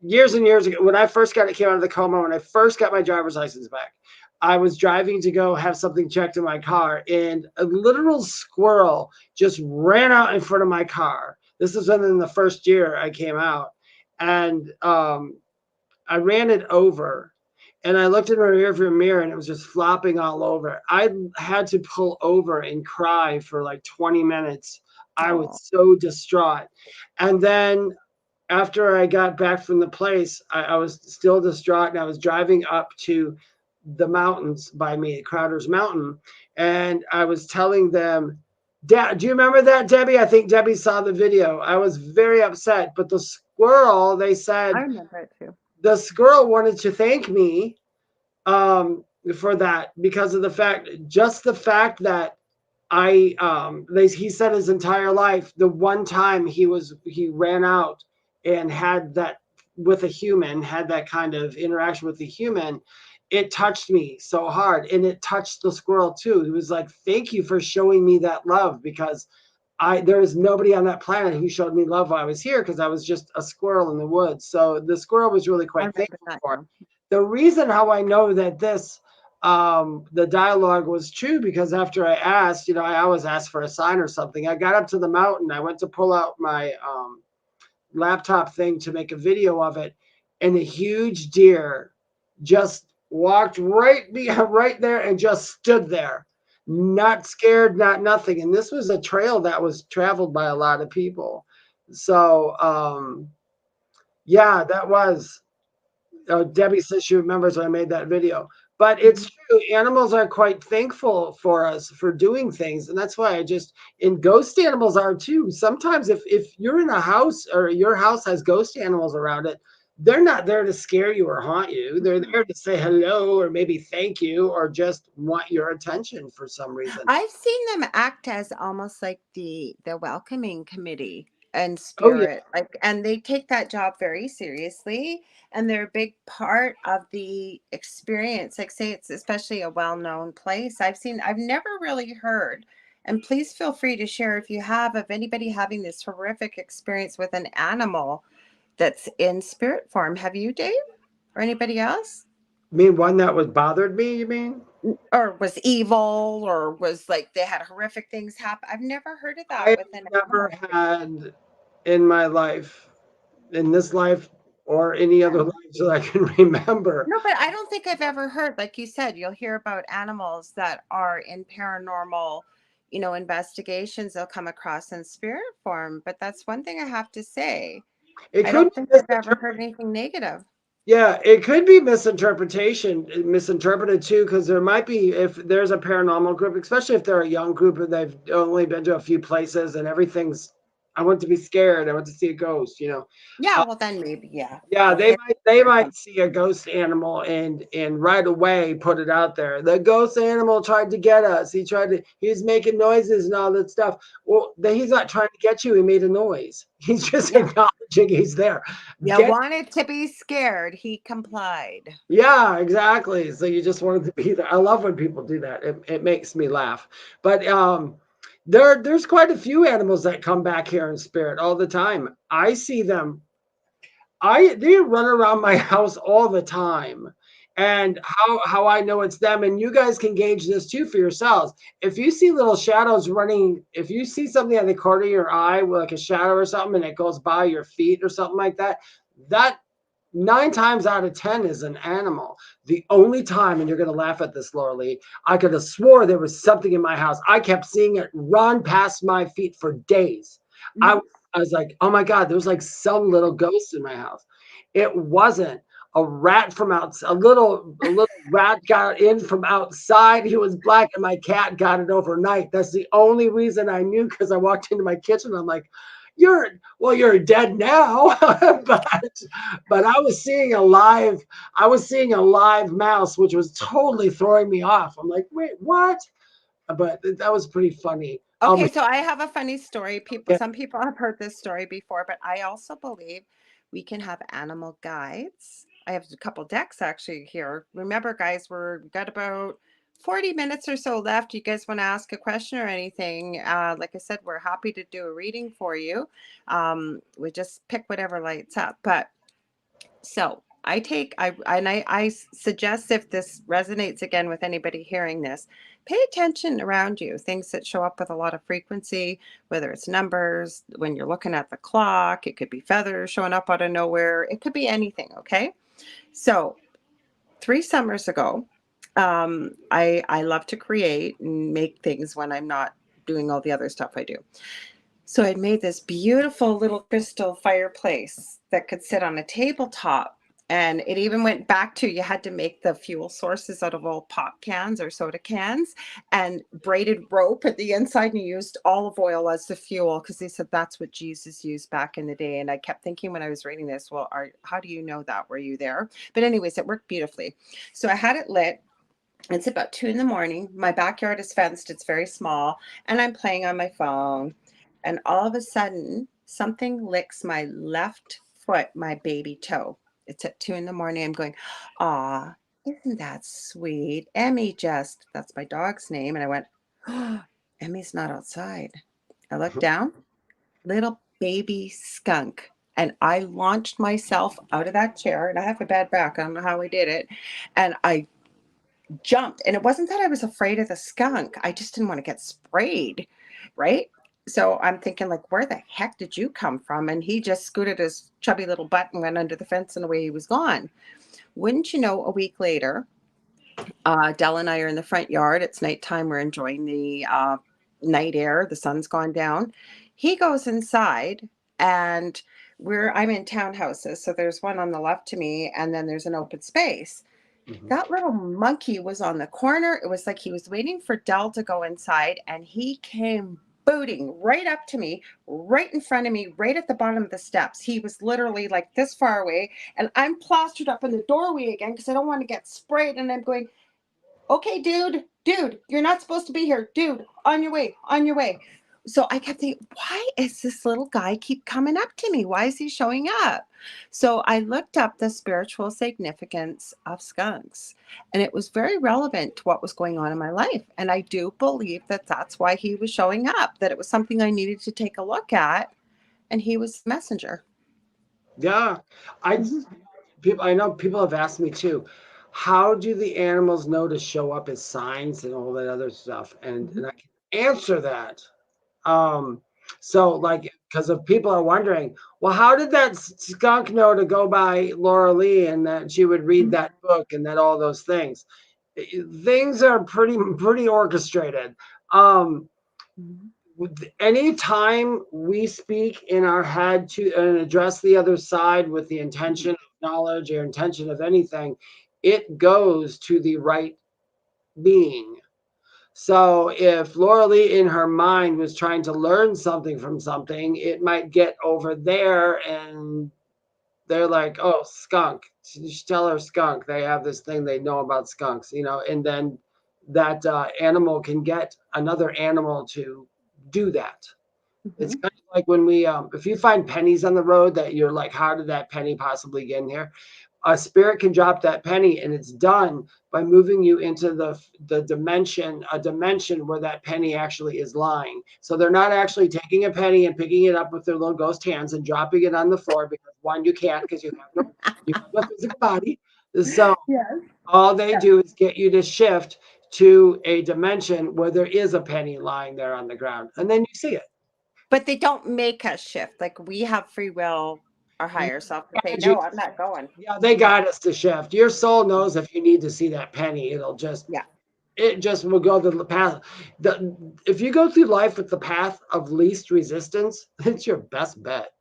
Years and years ago, when I first came out of the coma, when I first got my driver's license back, I was driving to go have something checked in my car, and a literal squirrel just ran out in front of my car. This was within the first year I came out. And I ran it over, and I looked in my rearview mirror, and it was just flopping all over. I had to pull over and cry for like 20 minutes. I was Oh, so distraught. And then after I got back from the place, I was still distraught, and I was driving up to the mountains by me, Crowder's Mountain, and I was telling them, Dad, do you remember that, Debbie? I think Debbie saw the video. I was very upset, but the squirrel, they I said, remember it too. the squirrel wanted to thank me for that, because of the fact that he said his entire life, the one time he ran out and had that with a human, had that kind of interaction with a human, it touched me so hard, and it touched the squirrel too. He was like, thank you for showing me that love, because there was nobody on that planet who showed me love while I was here, because I was just a squirrel in the woods. So the squirrel was really I quite remember thankful that for it. now. The reason how I know that the dialogue was true, because after I asked, I always ask for a sign or something. I got up to the mountain. I went to pull out my laptop thing to make a video of it, and a huge deer just walked right there and just stood there, not scared, not nothing. And this was a trail that was traveled by a lot of people. So yeah, that was, Debbie says she remembers when I made that video. But it's Mhm. true. Animals are quite thankful for us for doing things. And that's why and ghost animals are too. Sometimes if you're in a house, or your house has ghost animals around it, they're not there to scare you or haunt you. They're there to say hello or maybe thank you or just want your attention for some reason. I've seen them act as almost like the welcoming committee and Oh yeah, spirit, like, and they take that job very seriously, and they're a big part of the experience. Like, say it's especially a well-known place. I've never really heard, and please feel free to share if you have, of anybody having this horrific experience with an animal that's in spirit form. Have you, Dave, or anybody else? mean one that was bothered me, you mean? Or was evil, or was like they had horrific things happen. I've never heard of that I've with an never animal. had in my life, in this life or any other Yeah. life that I can remember. No, but I don't think I've ever heard, like you said, you'll hear about animals that are in paranormal, investigations they'll come across in spirit form. But that's one thing I have to say. It I could don't be think I've ever heard misinterpreted. anything negative. Yeah, it could be misinterpreted too, because there might be, if there's a paranormal group, especially if they're a young group and they've only been to a few places and everything's, I want to be scared, I want to see a ghost. Yeah, well then maybe, yeah. Yeah, You'll they hit might they or might something. see a ghost animal and right away put it out there. The ghost animal tried to get us. He's making noises and all that stuff. Well, he's not trying to get you. He made a noise. He's just Yeah. acknowledging he's there. You Get wanted to be scared. He complied. Yeah, exactly. So you just wanted to be there. I love when people do that. It makes me laugh. But there's quite a few animals that come back here in spirit all the time. I see them. They run around my house all the time. And how I know it's them, and you guys can gauge this too for yourselves. If you see little shadows running, if you see something at the corner of your eye, like a shadow or something, and it goes by your feet or something like that, that 9 times out of 10 is an animal. The only time, and you're going to laugh at this, Lorilei, I could have swore there was something in my house. I kept seeing it run past my feet for days. I, Mhm. I was like, oh my God, there was like some little ghost in my house. It wasn't a rat from outside. A little rat got in from outside. He was black, and my cat got it overnight. That's the only reason I knew, because I walked into my kitchen. I'm like, you're dead now. but I was seeing a live mouse, which was totally throwing me off. I'm like, wait, what? But that was pretty funny. Okay, so I have a funny story. Yeah. Some people have heard this story before, but I also believe we can have animal guides. I have a couple decks actually here. Remember, guys, we've got about 40 minutes or so left. You guys want to ask a question or anything? Like I said, we're happy to do a reading for you. We just pick whatever lights up. But so I suggest, if this resonates again with anybody hearing this, pay attention around you, things that show up with a lot of frequency, whether it's numbers, when you're looking at the clock, it could be feathers showing up out of nowhere. It could be anything. Okay. So 3 summers ago, I love to create and make things when I'm not doing all the other stuff I do. So I made this beautiful little crystal fireplace that could sit on a tabletop. And it even went back to, you had to make the fuel sources out of old pop cans or soda cans, and braided rope at the inside, and you used olive oil as the fuel, because they said that's what Jesus used back in the day. And I kept thinking when I was reading this, well, how do you know that? Were you there? But anyways, it worked beautifully. So I had it lit. It's about 2 in the morning. My backyard is fenced. It's very small. And I'm playing on my phone. And all of a sudden, something licks my left foot, my baby toe. It's at 2 in the morning. I'm going, "Aw, isn't that sweet? That's my dog's name." And I went, "Oh, Emmy's not outside." I looked down, little baby skunk. And I launched myself out of that chair. And I have a bad back. I don't know how I did it. And I jumped. And it wasn't that I was afraid of the skunk. I just didn't want to get sprayed. Right. So I'm thinking, like, where the heck did you come from? And he just scooted his chubby little butt and went under the fence, and away he was gone. Wouldn't you know, a week later, Dell and I are in the front yard. It's nighttime. We're enjoying the night air. The sun's gone down. He goes inside, and I'm in townhouses. So there's one on the left to me, and then there's an open space. Mhm. That little monkey was on the corner. It was like he was waiting for Dell to go inside, and he came booting right up to me, right in front of me, right at the bottom of the steps. He was literally like this far away, and I'm plastered up in the doorway again because I don't want to get sprayed. And I'm going, okay, dude, you're not supposed to be here. Dude, on your way, on your way. So I kept thinking, why is this little guy keep coming up to me? Why is he showing up? So I looked up the spiritual significance of skunks, and it was very relevant to what was going on in my life. And I do believe that that's why he was showing up, that it was something I needed to take a look at, and he was the messenger. Yeah. I know people have asked me too, how do the animals know to show up as signs and all that other stuff? And I can answer that. So like, because if people are wondering, well, how did that skunk know to go by Lorilei and that she would read that book and that all those things? Things are pretty orchestrated. Anytime we speak in our head to and address the other side with the intention of knowledge or intention of anything, it goes to the right being. So if Lorilei in her mind was trying to learn something from something, it might get over there and they're like, oh, skunk. You should tell her skunk. They have this thing they know about skunks, and then that animal can get another animal to do that. It's kind of like when we, if you find pennies on the road that you're like, how did that penny possibly get in here? A spirit can drop that penny, and it's done by moving you into the dimension, a dimension where that penny actually is lying. So they're not actually taking a penny and picking it up with their little ghost hands and dropping it on the floor because one, you can't because you have no physical body. So all they do is get you to shift to a dimension where there is a penny lying there on the ground, and then you see it. But they don't make us shift. Like we have free will, our higher self to say, no, I'm not going. Yeah, they got us to shift. Your soul knows if you need to see that penny, it just will go to the path. If you go through life with the path of least resistance, it's your best bet.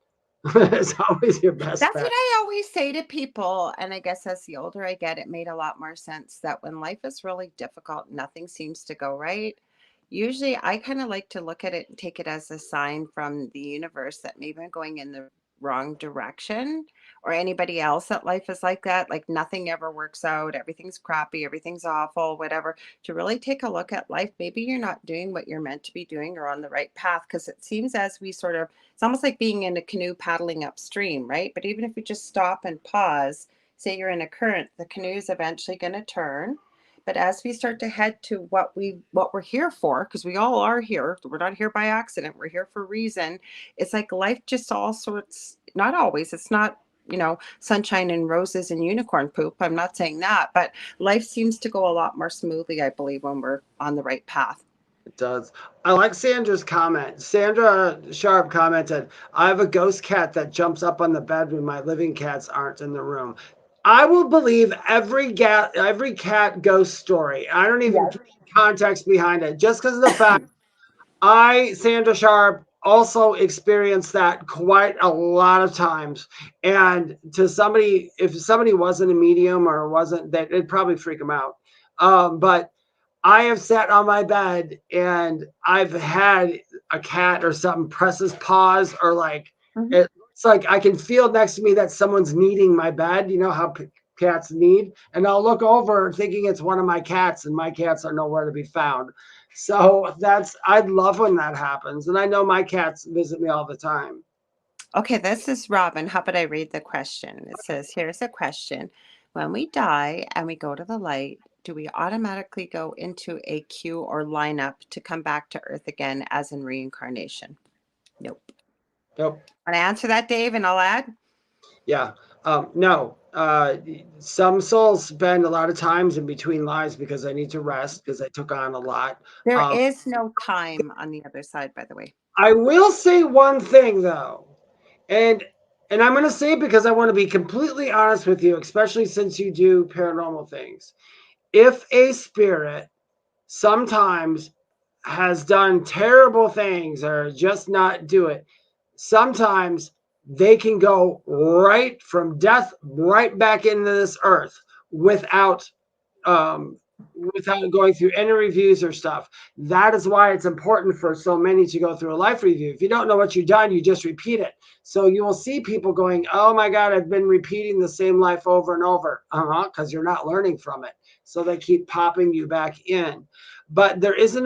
It's always your best That's bet. what I always say to people. And I guess as the older I get, it made a lot more sense that when life is really difficult, nothing seems to go right. Usually I kind of like to look at it and take it as a sign from the universe that maybe I'm going in the wrong direction, or anybody else that life is like that, like nothing ever works out, everything's crappy, everything's awful, whatever. To really take a look at life, maybe you're not doing what you're meant to be doing or on the right path, because it seems as we sort of, it's almost like being in a canoe paddling upstream, right? But even if we just stop and pause, say you're in a current, the canoe is eventually going to turn. But as we start to head to what we're here for, because we all are here, we're not here by accident, we're here for a reason. It's like life just all sorts, not always, it's not, sunshine and roses and unicorn poop. I'm not saying that, but life seems to go a lot more smoothly, I believe, when we're on the right path. It does. I like Sandra's comment. Sandra Sharp commented, I have a ghost cat that jumps up on the bed when my living cats aren't in the room. I will believe every cat ghost story. I don't even put context behind it, just because of the fact Sandra Sharp, also experienced that quite a lot of times. And to somebody, if somebody wasn't a medium or wasn't, that it'd probably freak them out. But I have sat on my bed and I've had a cat or something press his paws, or like it's like I can feel next to me that someone's kneading my bed. You know how cats knead, and I'll look over thinking it's one of my cats, and my cats are nowhere to be found. So I love when that happens, and I know my cats visit me all the time. Okay, this is Robin. How about I read the question? It says, here's a question. When we die and we go to the light, do we automatically go into a queue or lineup to come back to Earth again, as in reincarnation? Nope. Nope. Want to answer that, Dave, and I'll add? Yeah. No. Some souls spend a lot of times in between lives because they need to rest because they took on a lot. There is no time on the other side, by the way. I will say one thing though, and I'm going to say it because I want to be completely honest with you, especially since you do paranormal things. If a spirit sometimes has done terrible things or just not do it, sometimes they can go right from death right back into this earth without without going through any reviews or stuff. That is why it's important for so many to go through a life review. If you don't know what you've done, you just repeat it. So you will see people going, oh my God, I've been repeating the same life over and over. Because you're not learning from it. So they keep popping you back in. But there isn't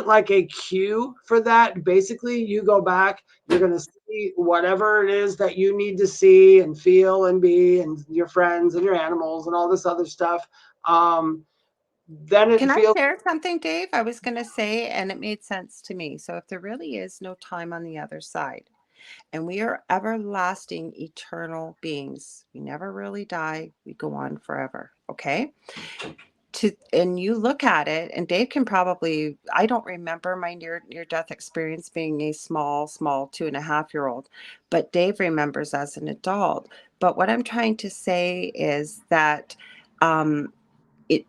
like a cue for that. Basically, you go back, you're going to see whatever it is that you need to see and feel and be, and your friends and your animals and all this other stuff. Then it Can I feels, share something, Dave? I was going to say, and it made sense to me. So if there really is no time on the other side, and we are everlasting, eternal beings, we never really die, we go on forever, okay? And you look at it, and Dave can probably, I don't remember my near death experience being a small 2.5-year-old, but Dave remembers as an adult. But what I'm trying to say is that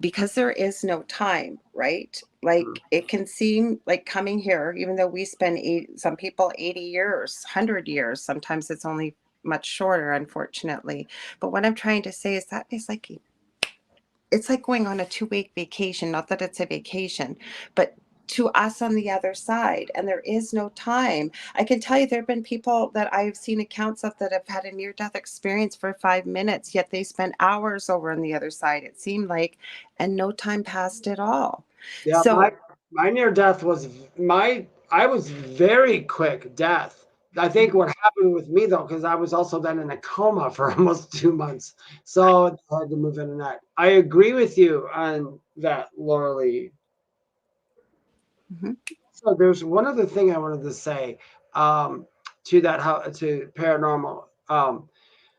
because there is no time, right? Like it can seem like coming here, even though we spend some people 80 years, 100 years, sometimes it's only much shorter, unfortunately. But what I'm trying to say is that it's like going on a 2-week vacation. Not that it's a vacation, but to us on the other side, and there is no time. I can tell you there have been people that I've seen accounts of that have had a near-death experience for 5 minutes, yet they spent hours over on the other side, it seemed like, and no time passed at all. yeah, So my near death was I was very quick death. I think what happened with me though, because I was also then in a coma for almost 2 months. So it's hard to move in and that. I agree with you on that, Lorilei. mhm. So there's one other thing I wanted to say to that, how to paranormal,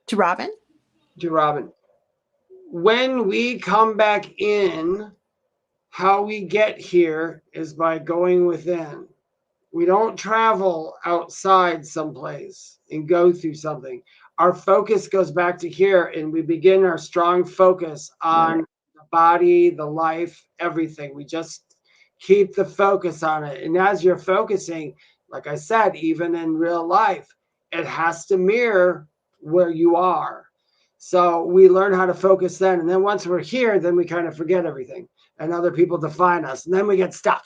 To Robin. to Robin. When we come back in, how we get here is by going within. We don't travel outside someplace and go through something. Our focus goes back to here, and we begin our strong focus on Right. the body, the life, everything. We just keep the focus on it. And as you're focusing, like I said, even in real life, it has to mirror where you are. So we learn how to focus then. And then once we're here, then we kind of forget everything and other people define us. And then we get stuck.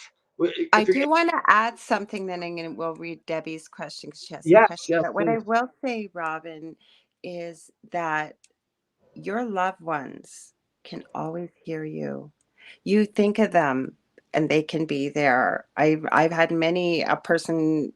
I If you're do want to add something, then I'm going to, we'll read Debbie's question because she has some Yes, questions. yes, But what I please. will say, Robin, is that your loved ones can always hear you. You think of them and they can be there. I've had many a person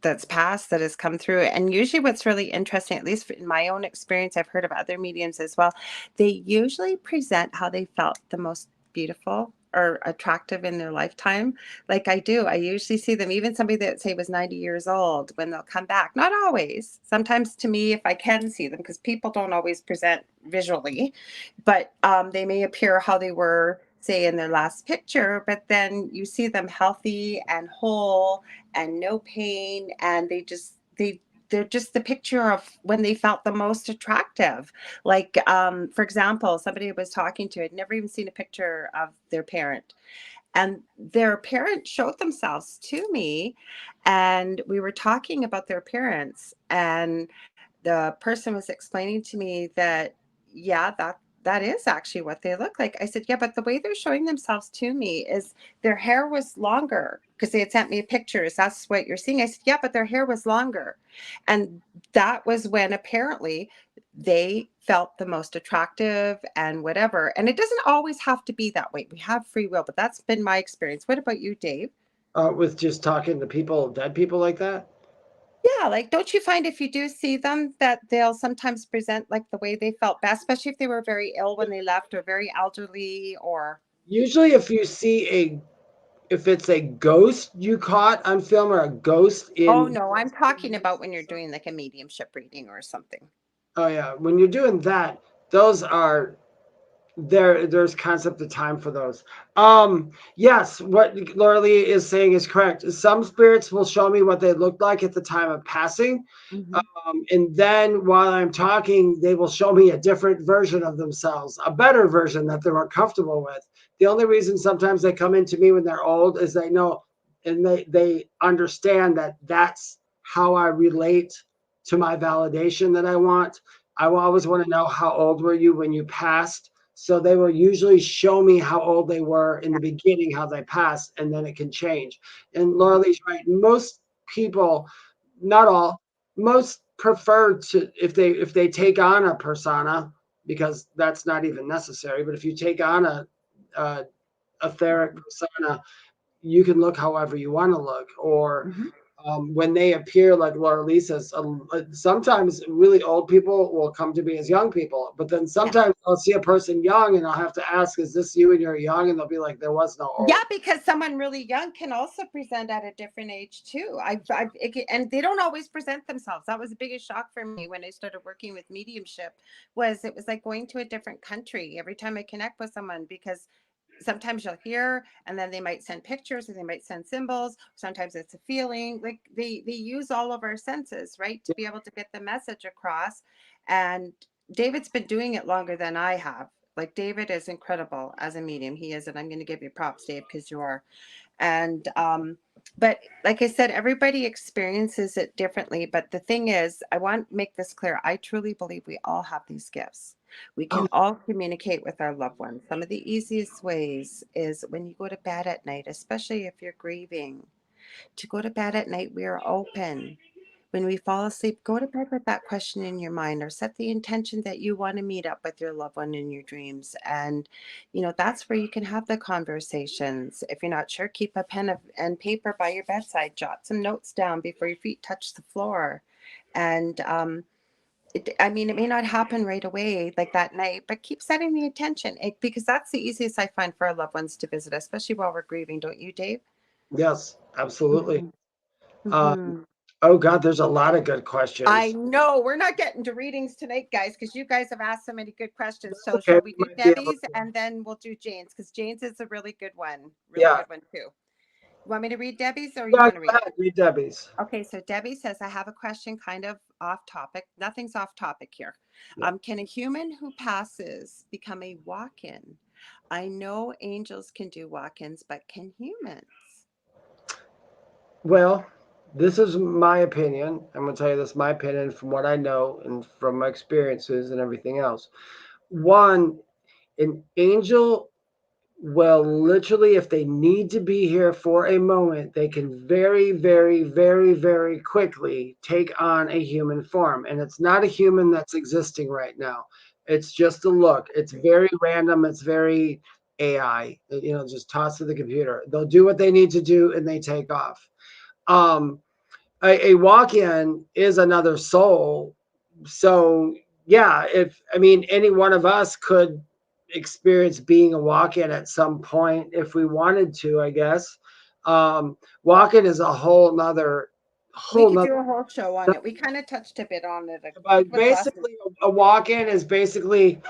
that's passed that has come through, and usually what's really interesting, at least in my own experience, I've heard of other mediums as well, they usually present how they felt the most beautiful or attractive in their lifetime. Like I do, I usually see them, even somebody that say was 90 years old, when they'll come back, not always, sometimes to me, if I can see them, because people don't always present visually, but they may appear how they were, say, in their last picture, but then you see them healthy and whole and no pain, and they're just the picture of when they felt the most attractive. Like for example, somebody I was talking to had never even seen a picture of their parent, and their parent showed themselves to me, and we were talking about their parents, and the person was explaining to me that, yeah, that is actually what they look like. I said, yeah, but the way they're showing themselves to me is their hair was longer, because they had sent me pictures. That's what you're seeing. I said, yeah, but their hair was longer. And that was when apparently they felt the most attractive and whatever. And it doesn't always have to be that way. We have free will, but that's been my experience. What about you, Dave? With just talking to people, dead people like that. Yeah, like, don't you find if you do see them that they'll sometimes present like the way they felt best, especially if they were very ill when they left or very elderly or Usually, if it's a ghost you caught on film or a ghost oh in, no, I'm talking about when you're doing like a mediumship reading or something. oh yeah, when you're doing that, those are there's concept of time for those. Yes, what Lorilei is saying is correct. Some spirits will show me what they looked like at the time of passing. Mm-hmm. And then while I'm talking, they will show me a different version of themselves, a better version that they're more comfortable with. The only reason sometimes they come into me when they're old is they know, and they understand that that's how I relate to my validation that I want. I always want to know, how old were you when you passed? So they will usually show me how old they were in the beginning, how they passed, and then it can change. And Lorilai's right. Most people, not all, most prefer to, if they take on a persona, because that's not even necessary. But if you take on a etheric persona, you can look however you want to look. Or when they appear, like Laura Lee says, sometimes really old people will come to me as young people, but then sometimes I'll see a person young and I'll have to ask, is this you and you're young? And they'll be like, there was no old. Yeah, because someone really young can also present at a different age too. And they don't always present themselves. That was the biggest shock for me when I started working with mediumship. It was like going to a different country every time I connect with someone, because sometimes you'll hear and then they might send pictures, or they might send symbols. Sometimes it's a feeling. Like they use all of our senses, right, to be able to get the message across. And David's been doing it longer than I have. Like, David is incredible as a medium. He is, and I'm going to give you props, Dave, because you are. And but like I said, everybody experiences it differently. But the thing is, I want to make this clear. I truly believe we all have these gifts. We can all communicate with our loved ones. Some of the easiest ways is when you go to bed at night, especially if you're grieving. To go to bed at night, we are open. When we fall asleep, go to bed with that question in your mind, or set the intention that you want to meet up with your loved one in your dreams. And, that's where you can have the conversations. If you're not sure, keep a pen and paper by your bedside, jot some notes down before your feet touch the floor. And, it may not happen right away, like that night, but keep setting the intention, because that's the easiest I find for our loved ones to visit, especially while we're grieving. Don't you, Dave? Yes, absolutely. Mm-hmm. Oh God, there's a lot of good I questions. know we're not getting to readings tonight, guys, because you guys have asked so many good questions. So Okay, shall we we do might be able Debbie's to. and then we'll do Jane's, because Jane's is a really good one. Really Yeah, good one too. You want me to read Debbie's, or you yeah. want to Go read? ahead, read Debbie's. Okay, so Debbie says, I have a question kind of off topic. Nothing's off topic here. Yeah. Can a human who passes become a walk-in? I know angels can do walk-ins, but can humans? Well, this is my opinion. I'm going to tell you this, my opinion from what I know and from my experiences and everything else. One, an angel will literally, if they need to be here for a moment, they can very, very, very, very quickly take on a human form. And it's not a human that's existing right now. It's just a look. It's very random. It's very AI, just toss to the computer. They'll do what they need to do and they take off. Um, a walk-in is another soul. So yeah, any one of us could experience being a walk-in at some point if we wanted to, I guess. Walk-in is a We whole could nother. do a whole show on it. We kind of touched a bit on it. But What's last? basically, a walk-in is basically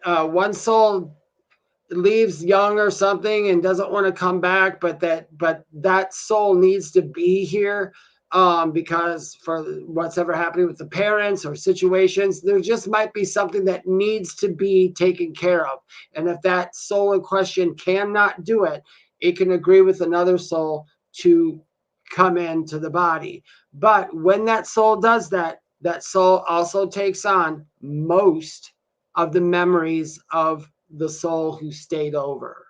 one soul leaves young or something and doesn't want to come back, but that soul needs to be here, because for what's ever happening with the parents or situations, there just might be something that needs to be taken care of. And if that soul in question cannot do it, it can agree with another soul to come into the body. But when that soul does that, that soul also takes on most of the memories of the soul who stayed over.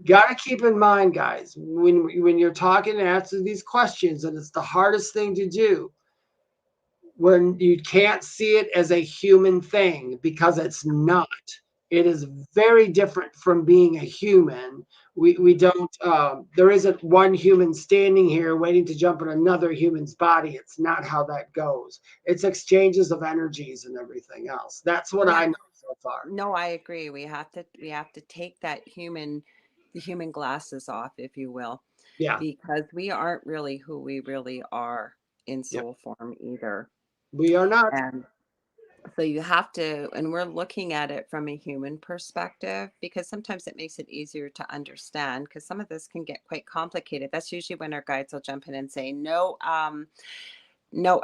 Got to keep in mind, guys, when you're talking and answer these questions, and it's the hardest thing to do, when you can't see it as a human thing, because it's not. It is very different from being a human. We don't, there isn't one human standing here waiting to jump in another human's body. It's not how that goes. It's exchanges of energies and everything else. That's what Yeah. I know so far. No, I agree. We have to take the human glasses off, if you will, Yeah. because we aren't really who we really are in Yeah. soul form either. We are not. And so you have to, and we're looking at it from a human perspective, because sometimes it makes it easier to understand, because some of this can get quite complicated. That's usually when our guides will jump in and say, no, no,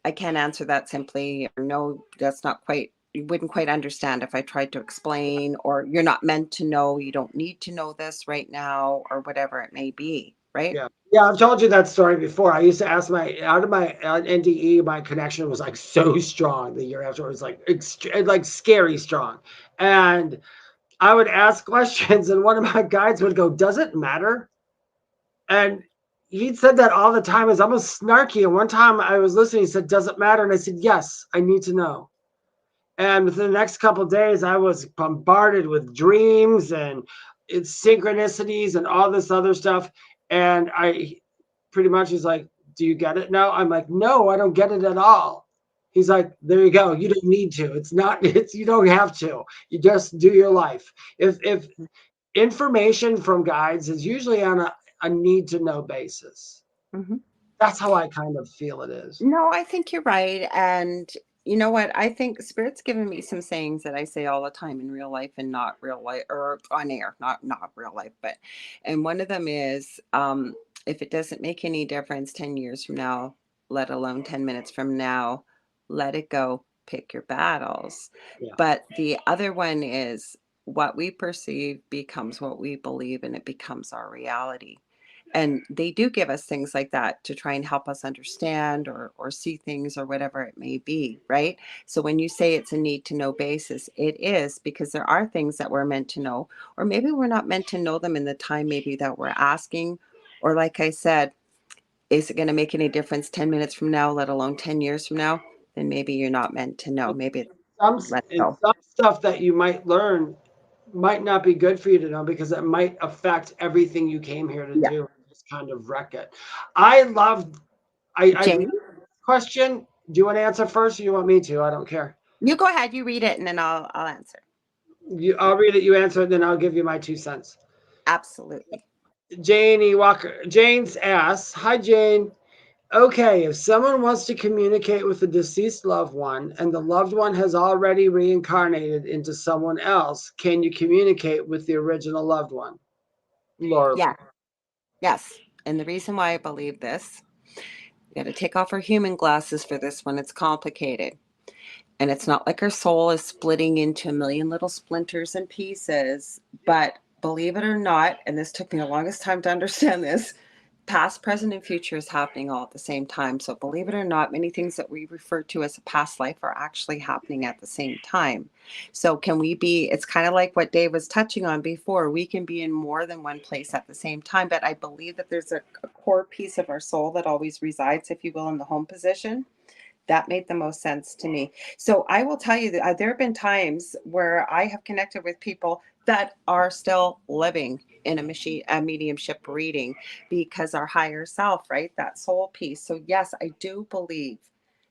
I can't answer that simply. Or no, that's not quite, you wouldn't quite understand if I tried to explain, or you're not meant to know, you don't need to know this right now, or whatever it may be, right? Yeah. Yeah, I've told you that story before. I used to ask out of my NDE, my connection was like so strong the year after. It was like scary strong. And I would ask questions, and one of my guides would go, "Does it matter?" And he said that all the time. Is almost snarky. And one time I was listening, he said, "Does it matter?" And I said, "Yes, I need to know." And within the next couple of days, I was bombarded with dreams and it's synchronicities and all this other stuff. And I pretty much he's like, "Do you get it now?" I'm like, "No, I don't get it at all." He's like, "There you go. You don't need to. It's not, it's, you don't have to. You just do your life." If information from guides is usually on a need to know basis. Mm-hmm. That's how I kind of feel it is. No, I think you're right. And you know what? I think Spirit's given me some sayings that I say all the time in real life and not real life, or on air, not real life. But and one of them is, if it doesn't make any difference 10 years from now, let alone 10 minutes from now, let it go. Pick your battles. Yeah. But the other one is, what we perceive becomes what we believe, and it becomes our reality. And they do give us things like that to try and help us understand or see things or whatever it may be, right? So when you say it's a need to know basis, it is, because there are things that we're meant to know, or maybe we're not meant to know them in the time maybe that we're asking. Or like I said, is it going to make any difference 10 minutes from now, let alone 10 years from now? Then maybe you're not meant to know. Maybe Some, let it and go. some stuff that you might learn might not be good for you to know because it might affect everything you came here to Yeah. do and just kind of wreck it. I love, I read Jane, this question. Do you want to answer first or you want me to? I don't care. you go ahead, you read it, and then I'll answer. I'll read it, you answer it, then I'll give you my 2 cents. Absolutely. Jane E. Walker. Jane's asks, "Hi, Jane. Okay, if someone wants to communicate with a deceased loved one and the loved one has already reincarnated into someone else, can you communicate with the original loved one?" Laura. Yeah. Yes. And the reason why I believe this, you got to take off our human glasses for this one. It's complicated. And it's not like our soul is splitting into a million little splinters and pieces. But believe it or not, and this took me the longest time to understand this, past, present, and future is happening all at the same time. So believe it or not, many things that we refer to as a past life are actually happening at the same time. So can we be, it's kind of like what Dave was touching on before, we can be in more than one place at the same time. But I believe that there's a core piece of our soul that always resides, if you will, in the home position. That made the most sense to me. So I will tell you that there have been times where I have connected with people that are still living in a mediumship reading, because our higher self, right? That soul piece. So yes, I do believe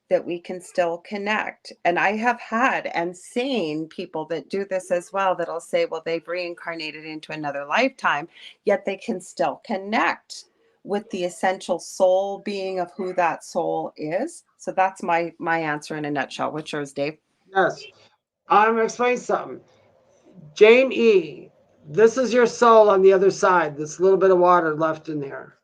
that we can still connect. And I have had and seen people that do this as well, that'll say, well, they've reincarnated into another lifetime, yet they can still connect with the essential soul being of who that soul is. So that's my answer in a nutshell. What's yours, Dave? Yes. I'm going to explain something. Jane E., this is your soul on the other side. This little bit of water left in there.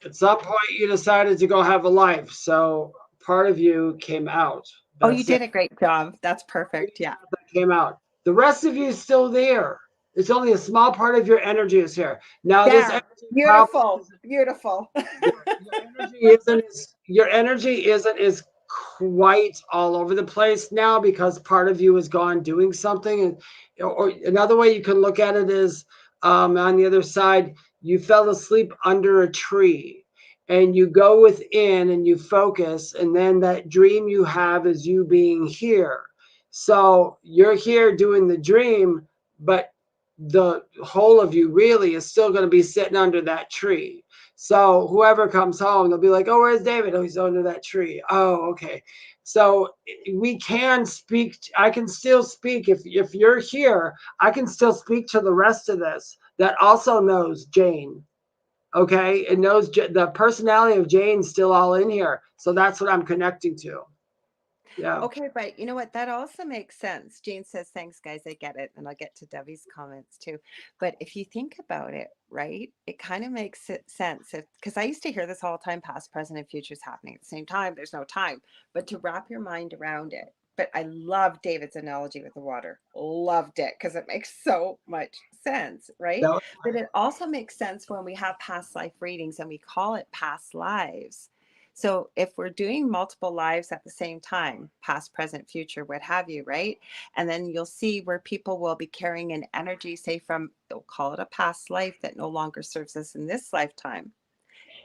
At some point, you decided to go have a life. So part of you came out. Oh, you That's it. did a great job. That's perfect. Yeah. That came out. The rest of you is still there. It's only a small part of your energy is here. Now, this There. energy probably Beautiful. Beautiful. your energy isn't as quite all over the place now because part of you is gone doing something. And or another way you can look at it is on the other side, you fell asleep under a tree and you go within and you focus, and then that dream you have is you being here. So you're here doing the dream, but the whole of you really is still going to be sitting under that tree. So whoever comes home, they'll be like, "Oh, where's David?" "Oh, he's under that tree." "Oh, okay." So we can speak. I can still speak. If you're here, I can still speak to the rest of this that also knows Jane. Okay, it knows the personality of Jane's still all in here. So that's what I'm connecting to. Yeah. Okay, but you know what? That also makes sense. Jane says, thanks, guys. I get it. And I'll get to Debbie's comments too. But if you think about it, right, it kind of makes sense. Because I used to hear this all the time, past, present, and future is happening at the same time. There's no time. But to wrap your mind around it. But I love David's analogy with the water. Loved it because it makes so much sense, right? That, But it also makes sense when we have past life readings and we call it past lives. So if we're doing multiple lives at the same time, past, present, future, what have you, right? And then you'll see where people will be carrying an energy, say from, they'll call it a past life that no longer serves us in this lifetime.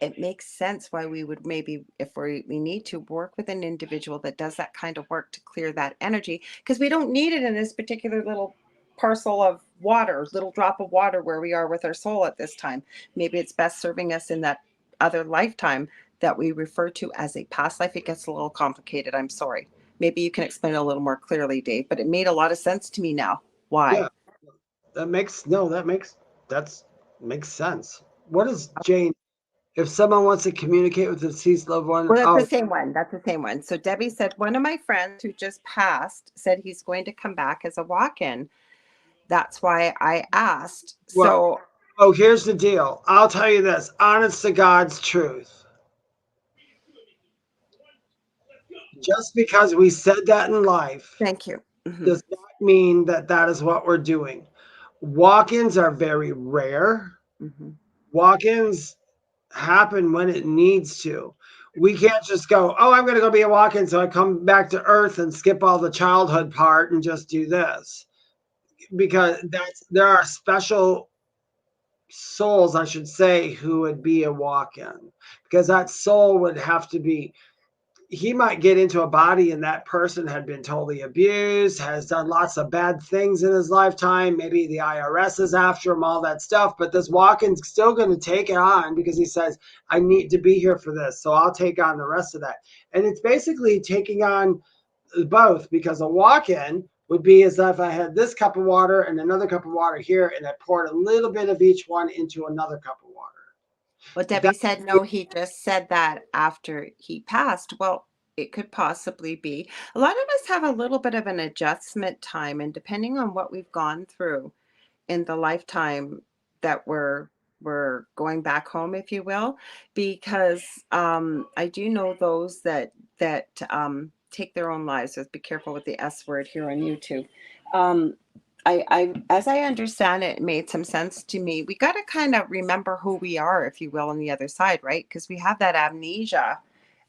It makes sense why we would maybe, if we need to, work with an individual that does that kind of work to clear that energy, because we don't need it in this particular little parcel of water, little drop of water where we are with our soul at this time. Maybe it's best serving us in that other lifetime that we refer to as a past life. It gets a little complicated. I'm sorry. Maybe you can explain it a little more clearly, Dave, but it made a lot of sense to me now. Why? Yeah, that makes sense. What is Jane? If someone wants to communicate with a deceased loved one, Well, that's the same one. That's the same one. So Debbie said, one of my friends who just passed said he's going to come back as a walk-in. That's why I asked. well, So, here's the deal. I'll tell you this, honest to God's truth. Just because we said that in life thank you. Mm-hmm. does not mean that that is what we're doing. Walk-ins are very rare. Mm-hmm. Walk-ins happen when it needs to. We can't just go, oh, I'm going to go be a walk-in, so I come back to Earth and skip all the childhood part and just do this. Because there are special souls, I should say, who would be a walk-in. Because that soul would have to be, he might get into a body and that person had been totally abused, has done lots of bad things in his lifetime. Maybe the IRS is after him, all that stuff. But this walk-in's still going to take it on because he says, I need to be here for this. So I'll take on the rest of that. And it's basically taking on both, because a walk-in would be as if I had this cup of water and another cup of water here, and I poured a little bit of each one into another cup of water. Well, Debbie said, no, he just said that after he passed. Well, it could possibly be. A lot of us have a little bit of an adjustment time, and depending on what we've gone through in the lifetime that we're going back home, if you will, because I do know those that take their own lives. So be careful with the S word here on YouTube. I as I understand it, it made some sense to me. We got to kind of remember who we are, if you will, on the other side, right? Because we have that amnesia.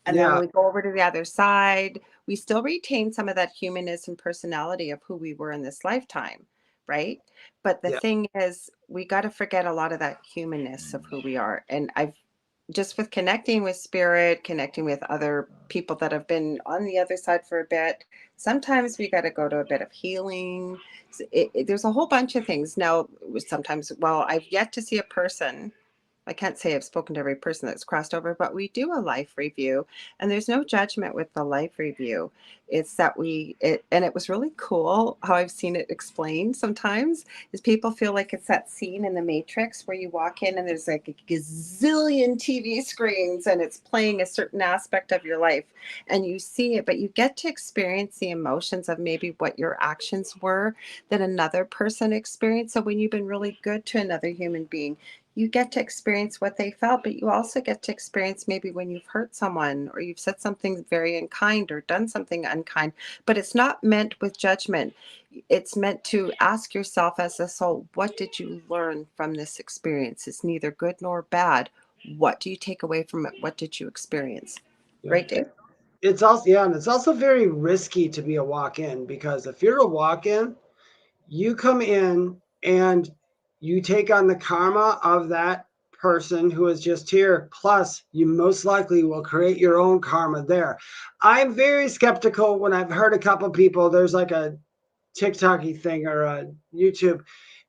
And then when we go over to the other side, we still retain some of that humanness and personality of who we were in this lifetime, right? But the thing is, we got to forget a lot of that humanness of who we are. And I've just with connecting with spirit, connecting with other people that have been on the other side for a bit, sometimes we got to go to a bit of healing. There's a whole bunch of things. Now, sometimes, well, I've yet to see a person, I can't say I've spoken to every person that's crossed over, but we do a life review, and there's no judgment with the life review. It's that and it was really cool how I've seen it explained sometimes, is people feel like it's that scene in the Matrix where you walk in and there's like a gazillion TV screens and it's playing a certain aspect of your life and you see it, but you get to experience the emotions of maybe what your actions were that another person experienced. So when you've been really good to another human being, you get to experience what they felt, but you also get to experience maybe when you've hurt someone or you've said something very unkind or done something unkind, but it's not meant with judgment. It's meant to ask yourself as a soul, what did you learn from this experience? It's neither good nor bad. What do you take away from it? What did you experience? Right, Dave? It's also, and it's also very risky to be a walk-in, because if you're a walk-in, you come in and you take on the karma of that person who is just here. Plus, you most likely will create your own karma there. I'm very skeptical when I've heard a couple of people, there's like a TikTok-y thing or a YouTube.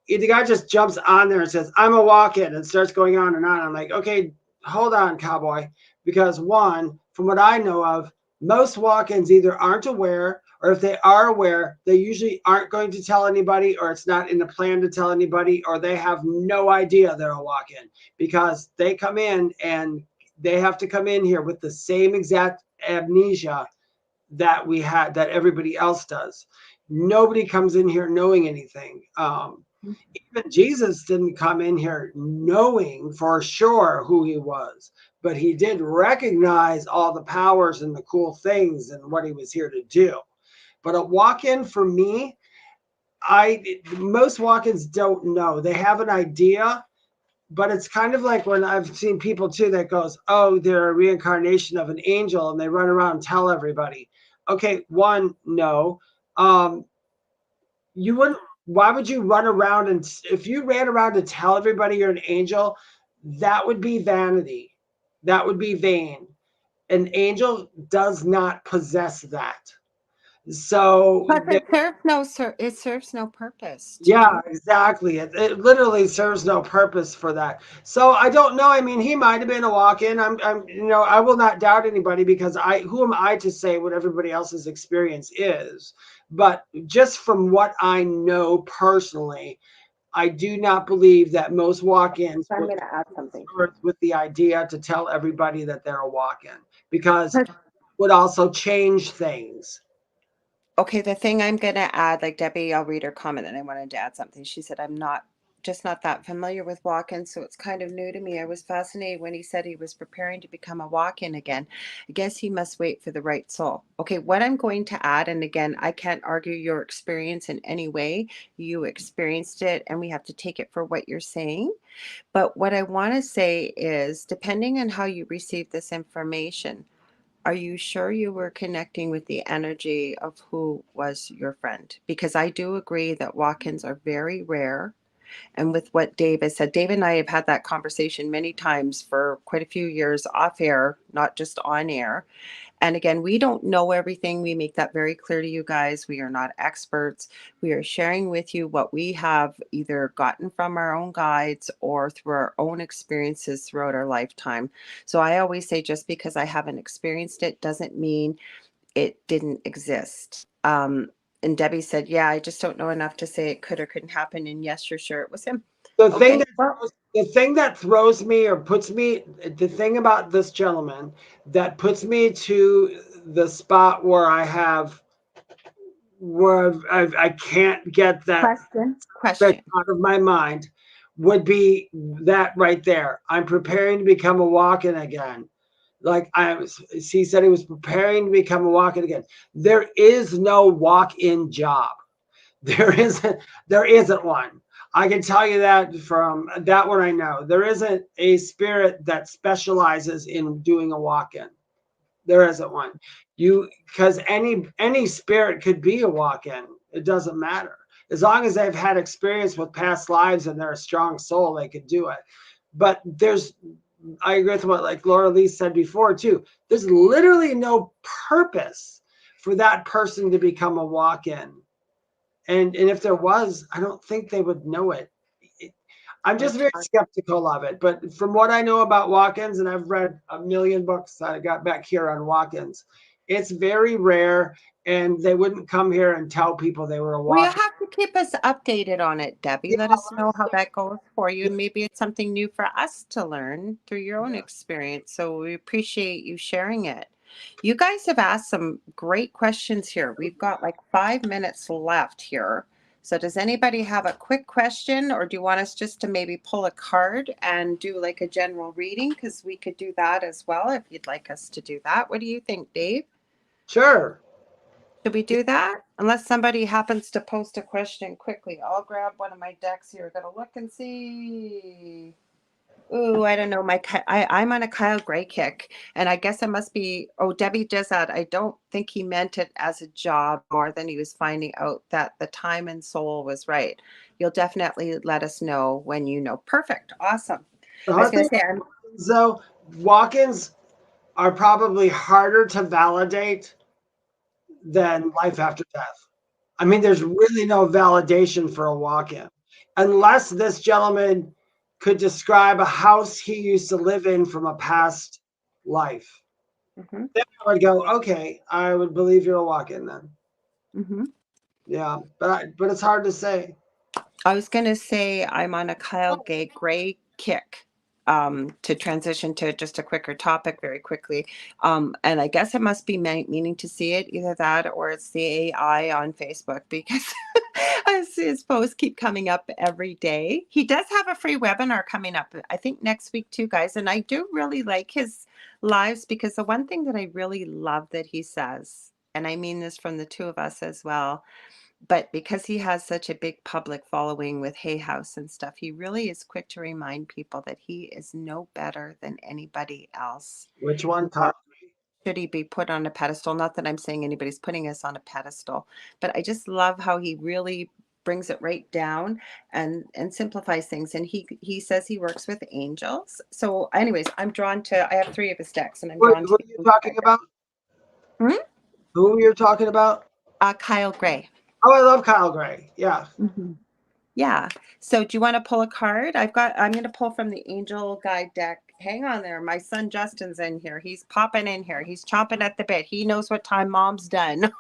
The guy just jumps on there and says, I'm a walk-in, and starts going on and on. I'm like, okay, hold on, cowboy. Because one, from what I know of, most walk-ins either aren't aware, or if they are aware, they usually aren't going to tell anybody, or it's not in the plan to tell anybody, or they have no idea they're a walk-in, because they come in and they have to come in here with the same exact amnesia that we had, that everybody else does. Nobody comes in here knowing anything. Even Jesus didn't come in here knowing for sure who he was, but he did recognize all the powers and the cool things and what he was here to do. But a walk-in for me, most walk-ins don't know. They have an idea, but it's kind of like when I've seen people too that goes, oh, they're a reincarnation of an angel and they run around and tell everybody. Okay, one, no. You wouldn't, why would you run around and if you ran around to tell everybody you're an angel, that would be vanity. That would be vain. An angel does not possess that. So But it serves no purpose to yeah, do. exactly. It literally serves no purpose for that. So I don't know. I mean, he might have been a walk-in. I will not doubt anybody because who am I to say what everybody else's experience is? But just from what I know personally, I do not believe that most walk-ins I'm would going to add something. with the idea to tell everybody that they're a walk-in because it would also change things. Okay, the thing I'm going to add, like Debbie, I'll read her comment and I wanted to add something. She said, I'm not that familiar with walk-ins, so it's kind of new to me. I was fascinated when he said he was preparing to become a walk-in again. I guess he must wait for the right soul. Okay, what I'm going to add, and again, I can't argue your experience in any way. You experienced it, and we have to take it for what you're saying. But what I want to say is, depending on how you receive this information, are you sure you were connecting with the energy of who was your friend? Because I do agree that walk-ins are very rare. And with what Dave has said, Dave and I have had that conversation many times for quite a few years off air, not just on air. And again, we don't know everything. We make that very clear to you guys. We are not experts. We are sharing with you what we have either gotten from our own guides or through our own experiences throughout our lifetime. So I always say just because I haven't experienced it doesn't mean it didn't exist. And Debbie said, yeah, I just don't know enough to say it could or couldn't happen. And yes, you're sure it was him. The Well, thing that throws me or puts me, the thing about this gentleman that puts me to the spot where I can't get that question. out of my mind would be that right there. I'm preparing to become a walk-in again. He said he was preparing to become a walk-in again. There is no walk-in job. There isn't one. I can tell you that from that one I know. There isn't a spirit that specializes in doing a walk-in. There isn't one. Because any spirit could be a walk-in. It doesn't matter. As long as they've had experience with past lives and they're a strong soul, they could do it. But I agree with what like Lorilei said before too. There's literally no purpose for that person to become a walk-in. And if there was, I don't think they would know it. I'm just very skeptical of it. But from what I know about walk-ins, and I've read a million books that I got back here on walk-ins, it's very rare, and they wouldn't come here and tell people they were a Well, you walk-in. have to keep us updated on it, Debbie. Yeah, Let us know how that goes for you. And maybe it's something new for us to learn through your own experience. So we appreciate you sharing it. You guys have asked some great questions here. We've got like 5 minutes left here. So does anybody have a quick question, or do you want us just to maybe pull a card and do like a general reading? Because we could do that as well if you'd like us to do that. What do you think, Dave? Sure. Should we do that? Unless somebody happens to post a question quickly. I'll grab one of my decks here. Gotta look and see. Ooh, I don't know. I'm on a Kyle Gray kick, and I guess it must be. Oh, Debbie does that. I don't think he meant it as a job more than he was finding out that the time and soul was right. You'll definitely let us know when you know. Perfect. Awesome. The I was hard going thing to say, though, walk-ins are probably harder to validate than life after death. I mean, there's really no validation for a walk-in unless this gentleman could describe a house he used to live in from a past life. mm-hmm, Then I would go, okay, I would believe you're a walk-in then. mm-hmm. Yeah, but it's hard to say. I was going to say I'm on a Kyle Gray kick to transition to just a quicker topic very quickly. And I guess it must be meaning to see it, either that or it's the AI on Facebook, because his posts keep coming up every day. He does have a free webinar coming up, I think next week too, guys. And I do really like his lives because the one thing that I really love that he says, and I mean this from the two of us as well, But because he has such a big public following with Hay House and stuff, he really is quick to remind people that he is no better than anybody else. Which one? Top? Should he be put on a pedestal? Not that I'm saying anybody's putting us on a pedestal, but I just love how he really brings it right down and simplifies things. And he says he works with angels. So anyways, I'm drawn to, I have 3 of his decks, and I'm drawn Who to are you talking about? Hmm? Who you're talking about? Kyle Gray. Oh, I love Kyle Gray. Yeah. Mm-hmm. Yeah. So do you want to pull a card? I'm going to pull from the Angel Guide deck. Hang on there. My son Justin's in here. He's popping in here. He's chomping at the bit. He knows what time mom's done.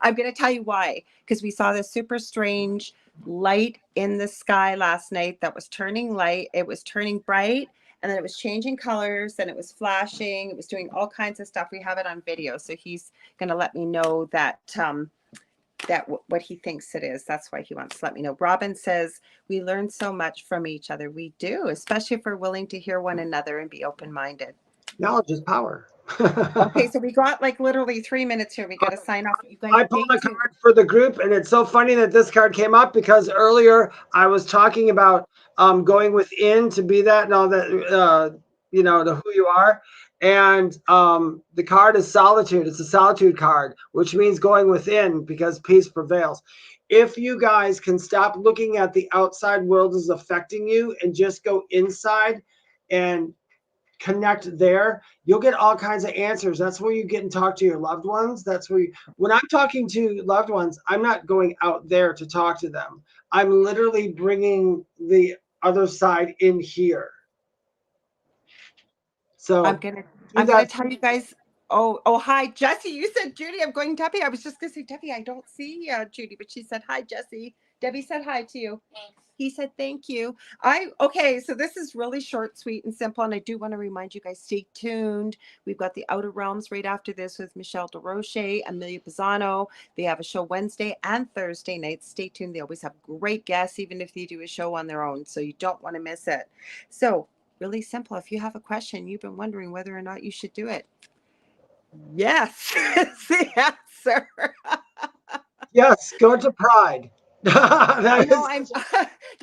I'm going to tell you why. Because we saw this super strange light in the sky last night that was turning light. It was turning bright, and then it was changing colors, and it was flashing. It was doing all kinds of stuff. We have it on video. So he's going to let me know that what he thinks it is. That's why he wants to let me know. Robin says, we learn so much from each other. We do, especially if we're willing to hear one another and be open-minded. Knowledge is power. Okay, so we got like literally 3 minutes here. We got to sign off. You guys, I pulled a card for the group, and it's so funny that this card came up because earlier I was talking about going within to be that and all that, you know, the who you are. And the card is solitude. It's a solitude card, which means going within because peace prevails. If you guys can stop looking at the outside world as affecting you and just go inside and connect there, you'll get all kinds of answers. That's where you get and talk to your loved ones. That's where when I'm talking to loved ones, I'm not going out there to talk to them. I'm literally bringing the other side in here. So I'm gonna tell you guys. Oh, hi, Jesse. You said Judy. I'm going Debbie. I was just gonna say Debbie. I don't see Judy, but she said hi, Jesse. Debbie said hi to you. Thanks. He said thank you. Okay, so this is really short, sweet, and simple. And I do want to remind you guys, stay tuned. We've got the Outer Realms right after this with Michelle DeRoche, Amelia Pisano. They have a show Wednesday and Thursday nights. Stay tuned. They always have great guests, even if they do a show on their own. So you don't want to miss it. So really simple. If you have a question, you've been wondering whether or not you should do it. Yes, is the answer. yes, go to pride.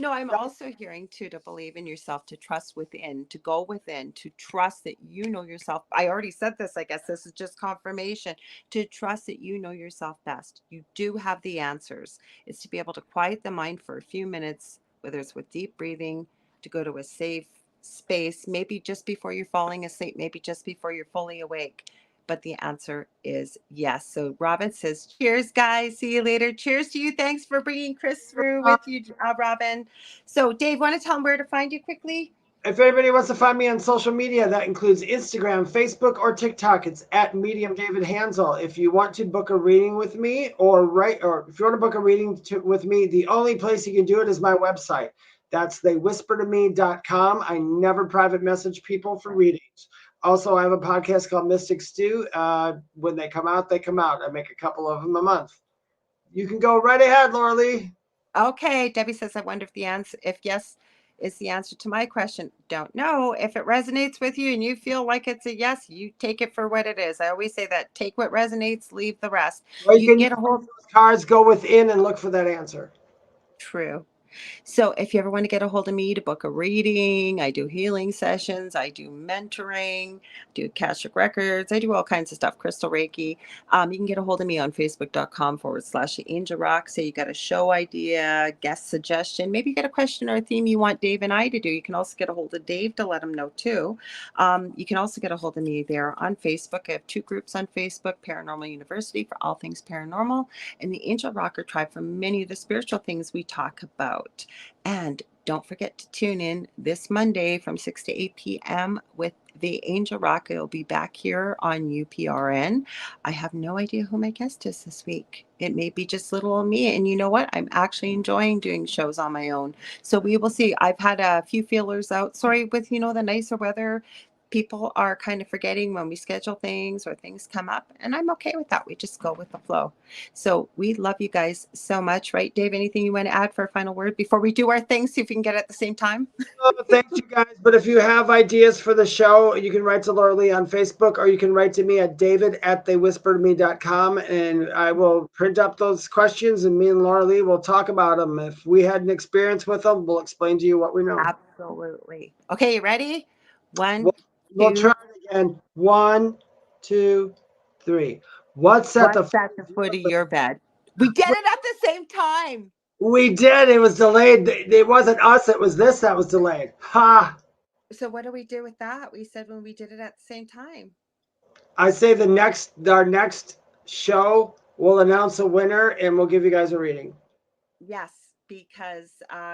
I'm also hearing too to believe in yourself, to trust within, to go within, to trust that you know yourself. I already said this. I guess this is just confirmation. To trust that you know yourself best. You do have the answers. It's to be able to quiet the mind for a few minutes, whether it's with deep breathing, to go to a safe space, maybe just before you're falling asleep, maybe just before you're fully awake. But the answer is yes. So Robin says, cheers, guys. See you later. Cheers to you. Thanks for bringing Chris through with you, Robin. So Dave, want to tell them where to find you quickly? If anybody wants to find me on social media, that includes Instagram, Facebook, or TikTok. It's at Medium David Hanzel. If you want to book a reading with me or if you want to book a reading with me, the only place you can do it is my website. That's theywhispertome.com. I never private message people for readings. Also, I have a podcast called Mystic Stew. When they come out, they come out. I make a couple of them a month. You can go right ahead, Lorilei. Okay. Debbie says, I wonder if yes is the answer to my question. Don't know. If it resonates with you and you feel like it's a yes, you take it for what it is. I always say that. Take what resonates, leave the rest. Or you can get a hold of those cards, go within and look for that answer. True. So if you ever want to get a hold of me to book a reading, I do healing sessions, I do mentoring, do Akashic Records, I do all kinds of stuff, Crystal Reiki. You can get a hold of me on Facebook.com/Angel Rock. Say you got a show idea, guest suggestion, maybe you got a question or a theme you want Dave and I to do. You can also get a hold of Dave to let him know too. You can also get a hold of me there on Facebook. I have 2 groups on Facebook, Paranormal University for all things paranormal, and the Angel Rocker Tribe for many of the spiritual things we talk about. And don't forget to tune in this Monday from 6 to 8 p.m. with the Angel Rock. It'll be back here on UPRN. I have no idea who my guest is this week. It may be just little old me. And you know what? I'm actually enjoying doing shows on my own. So we will see. I've had a few feelers out. Sorry, with, the nicer weather, people are kind of forgetting when we schedule things or things come up, and I'm okay with that. We just go with the flow. So we love you guys so much, right, Dave? Anything you want to add for a final word before we do our thing? See if we can get it at the same time. Oh, thank you guys. But if you have ideas for the show, you can write to Lorilei on Facebook, or you can write to me at david@theywhispertome.com, and I will print up those questions, and me and Lorilei will talk about them. If we had an experience with them, we'll explain to you what we know. Absolutely. Okay, you ready? One, We'll two. try it again. 1, 2, 3. What's at the foot of your bed? We did it at the same time. We did. It was delayed. It wasn't us. It was this that was delayed. Ha! So what do we do with that? We said when we did it at the same time. I say our next show, we'll announce a winner and we'll give you guys a reading. Yes, because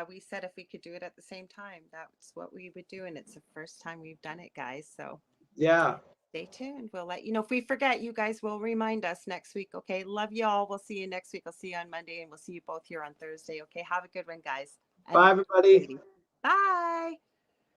we said if we could do it at the same time, that's what we would do. And it's the first time we've done it, guys. So yeah. Stay tuned. We'll let you know. If we forget, you guys will remind us next week. Okay. Love you all. We'll see you next week. I'll see you on Monday, and we'll see you both here on Thursday. Okay. Have a good one, guys. Bye, everybody. Bye.